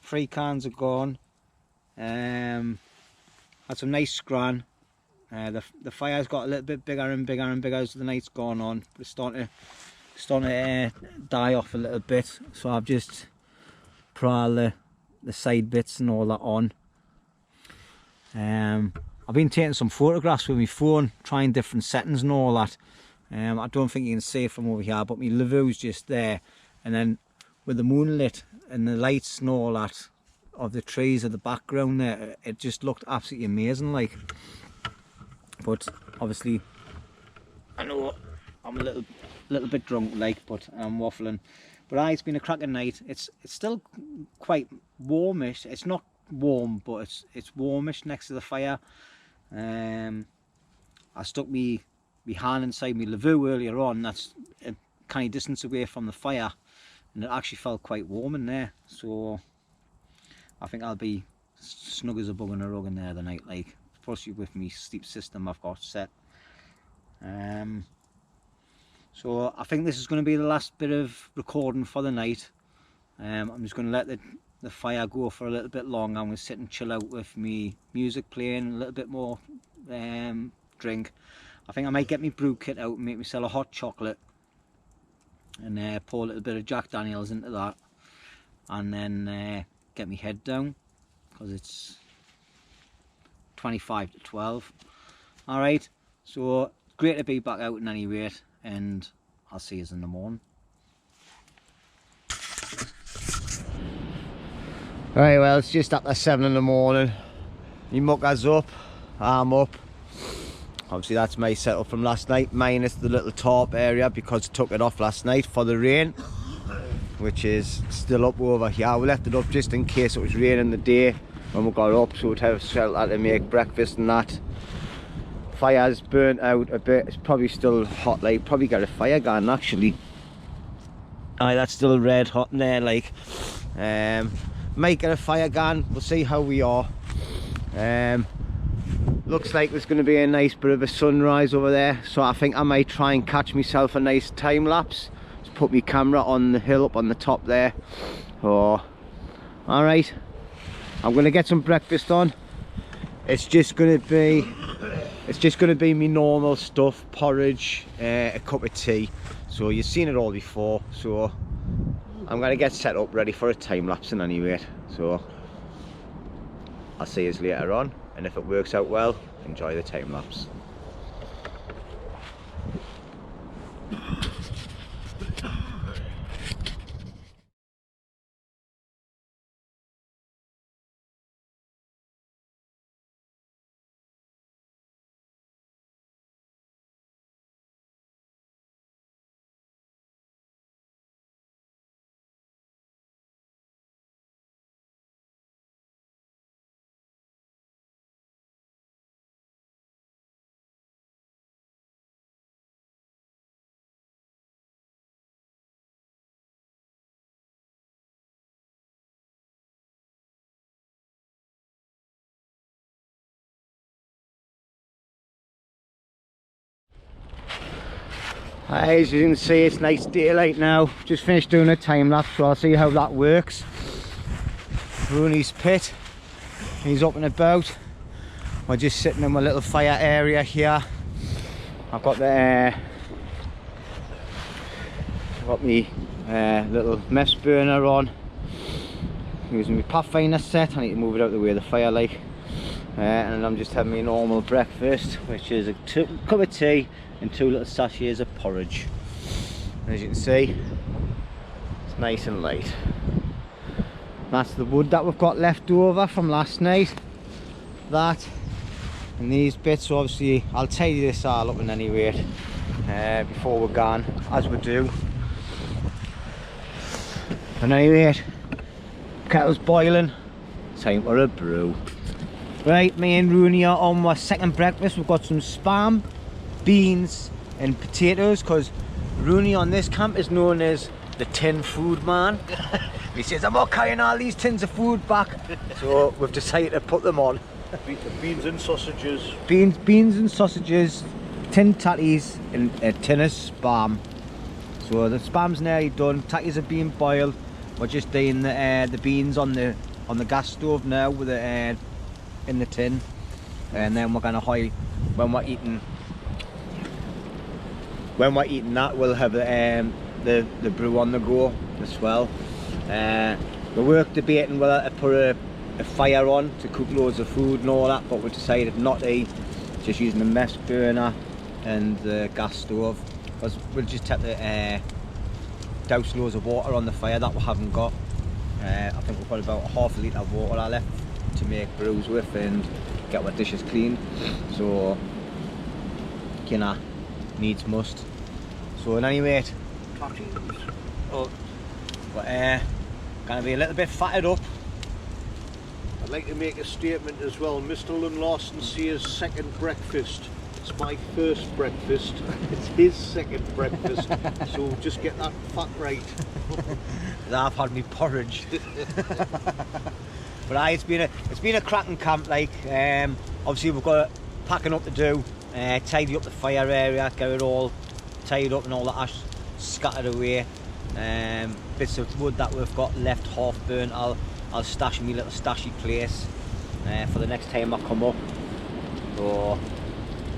3 cans are gone. Had some nice scran. The fire's got a little bit bigger and bigger and bigger as the night's gone on. It's starting to die off a little bit. So I've just put all the side bits and all that on. I've been taking some photographs with my phone, trying different settings and all that. I don't think you can see it from over here, but my lavvu's just there. And then with the moonlit and the lights and all that, the trees of the background there. It just looked absolutely amazing, like. But obviously, I know I'm a little bit drunk, like, but I'm waffling. But it's been a cracking night. It's still quite warmish. It's not warm, but it's warmish next to the fire. I stuck my hand inside my lavvu earlier on. That's a kind of distance away from the fire, and it actually felt quite warm in there. So I think I'll be snug as a bug in a rug in there the night, like, especially with my sleep system I've got set. So I think this is going to be the last bit of recording for the night. I'm just going to let the fire go for a little bit longer. I'm going to sit and chill out with me music playing, a little bit more drink. I think I might get my brew kit out and make myself a hot chocolate and pour a little bit of Jack Daniels into that, and then get my head down because it's 25 to 12. Alright, so great to be back out in any rate, and I'll see you in the morning. Right, well, it's just after 7 in the morning. My mucker's up, I'm up. Obviously that's my setup from last night, minus the little tarp area because I took it off last night for the rain, which is still up over here. We left it up just in case it was raining the day when we got up, so we'd have shelter to make breakfast and that. Fire's burnt out a bit. It's probably still hot, like, probably got a fire going actually. Aye, that's still red hot in there, like. Might get a fire going, we'll see how we are. Looks like there's going to be a nice bit of a sunrise over there, so I think I might try and catch myself a nice time lapse. Just put my camera on the hill up on the top there. Oh, alright, I'm going to get some breakfast on. It's just going to be me normal stuff, porridge, a cup of tea. So you've seen it all before, so I'm going to get set up ready for a time lapse in any rate. So I'll see you later on, and if it works out well, enjoy the time lapse. As you can see, it's nice daylight now. Just finished doing a time lapse, so I'll see how that works. Roney's pit, he's up and about. We're just sitting in my little fire area here. I've got my little mess burner on. Using my Pathfinder set. I need to move it out of the way of the fire, like. And I'm just having my normal breakfast, which is a cup of tea and 2 little sachets of porridge. And as you can see, it's nice and light. That's the wood that we've got left over from last night. That and these bits, so obviously I'll tidy this all up in any rate before we're gone, as we do. And any rate, kettle's boiling, time for a brew. Right, me and Roney are on my second breakfast. We've got some spam, beans and potatoes, because Roney on this camp is known as the tin food man. He says, I'm not carrying all these tins of food back. So we've decided to put them on. Beans and sausages. Beans and sausages, tin tatties and a tin of spam. So the spam's nearly done, tatties are being boiled. We're just doing the beans on the gas stove now with the in the tin, and then we're gonna when we're eating that, we'll have the brew on the go as well. We were debating whether to put a fire on to cook loads of food and all that, but we decided not to, just using the mess burner and the gas stove, because we'll just have to douse loads of water on the fire that we haven't got. I think we've got about half a litre of water left to make brews with and get our dishes clean. So, you know, needs must. So, in any rate, oh, but gonna be a little bit fatted up. I'd like to make a statement as well. Mr. Larson says second breakfast. It's my first breakfast. It's his second breakfast. So just get that fact right. I've had me porridge. But aye, it's been a cracking camp. Like, obviously we've got packing up to do, tidy up the fire area, get it all tied up and all the ash scattered away. Bits of wood that we've got left half burnt, I'll stash in my little stashy place for the next time I come up. So,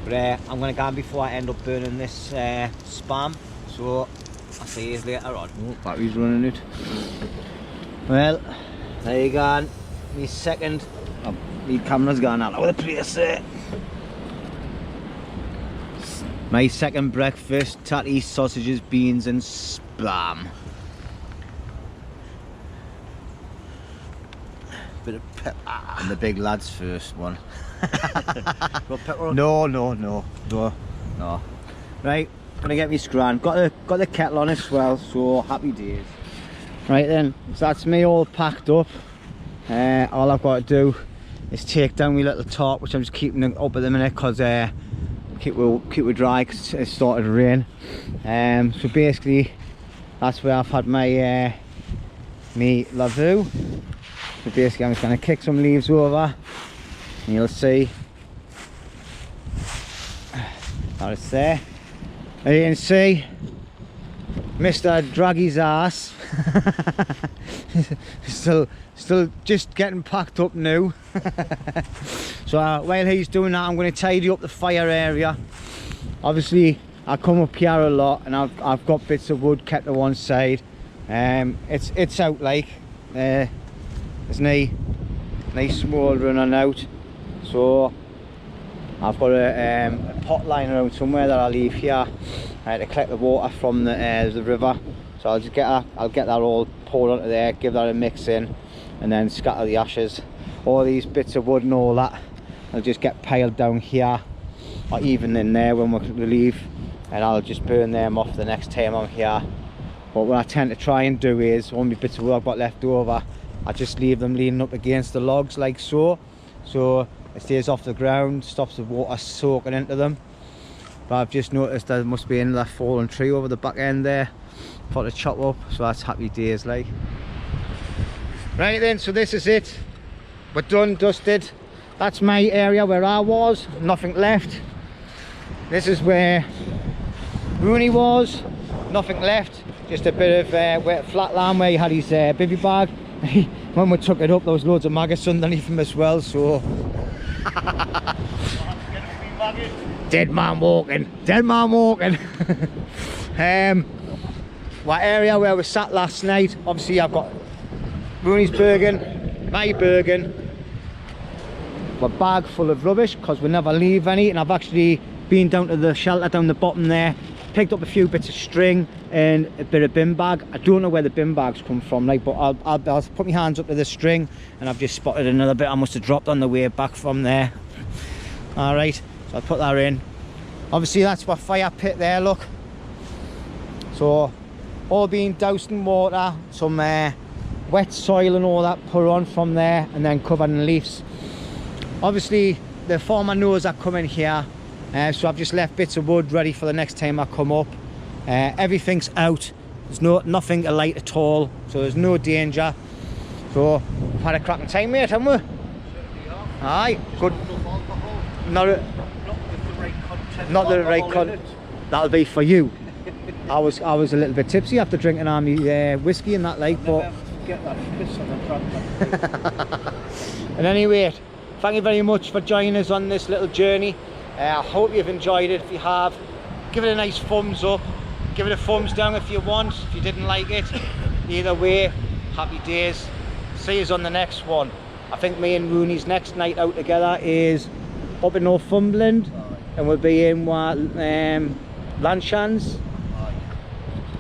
but I'm going to go before I end up burning this spam. So I'll see you later on. Oh, battery's running out. Well, there you go. My second. Oh, my camera's gone all over the place there. My second breakfast: tatty, sausages, beans, and spam. Bit of pepper. And the big lad's first one. Got pepper on? No. Right, gonna get me scran. Got the kettle on as well, so happy days. Right then, so that's me all packed up. All I've got to do is take down my little tarp, which I'm just keeping up at the minute because keep it dry because it started to rain. So basically, that's where I've had my me lavvu. So basically, I'm just going to kick some leaves over, and you'll see how it's there. And you can see Mr. Draggy's ass still just getting packed up now. So while he's doing that, I'm going to tidy up the fire area. Obviously, I come up here a lot, and I've got bits of wood kept to one side. It's out like there's nice smouldering and out. So I've got a pot lying around somewhere that I'll leave here to collect the water from the river. So I'll just get that all poured onto there, give that a mix in, and then scatter the ashes. All these bits of wood and all that, I'll just get piled down here, or even in there when we leave, and I'll just burn them off the next time I'm here. But what I tend to try and do is, all my bits of wood I've got left over, I just leave them leaning up against the logs like so it stays off the ground, stops the water soaking into them. But I've just noticed there must be another fallen tree over the back end there for to chop up, so that's happy days like. Right then, so this is it, we're done, dusted. That's my area where I was, nothing left. This is where Roney was, nothing left, just a bit of wet flat land where he had his bivvey bag. When we took it up, there was loads of maggots underneath him as well, so dead man walking. What area where we sat last night, obviously I've got Roney's Bergen, my Bergen, a bag full of rubbish because we never leave any, and I've actually been down to the shelter down the bottom there, picked up a few bits of string and a bit of bin bag. I don't know where the bin bags come from, like, but I'll put my hands up to the string, and I've just spotted another bit I must have dropped on the way back from there. All right, so I'll put that in. Obviously that's my fire pit there, look. So all being doused in water, some wet soil and all that put on from there, and then covered in leaves. Obviously the farmer knows I come in here, so I've just left bits of wood ready for the next time I come up. Everything's out, there's nothing to light at all, so there's no danger. So we've had a cracking time, mate, haven't we? Aye, good. Not the right content. That'll be for you. I was a little bit tipsy after drinking on me whiskey and that, like, but Get that piss on the tractor. and anyway, thank you very much for joining us on this little journey. I hope you've enjoyed it. If you have, give it a nice thumbs up, give it a thumbs down if you want, if you didn't like it. Either way, happy days. See us on the next one. I think me and Roney's next night out together is up in Northumberland, and we'll be in Landshands.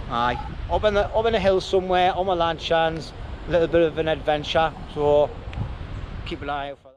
Aye, up in the hills somewhere on my Landshands, little bit of an adventure, so keep an eye out for that.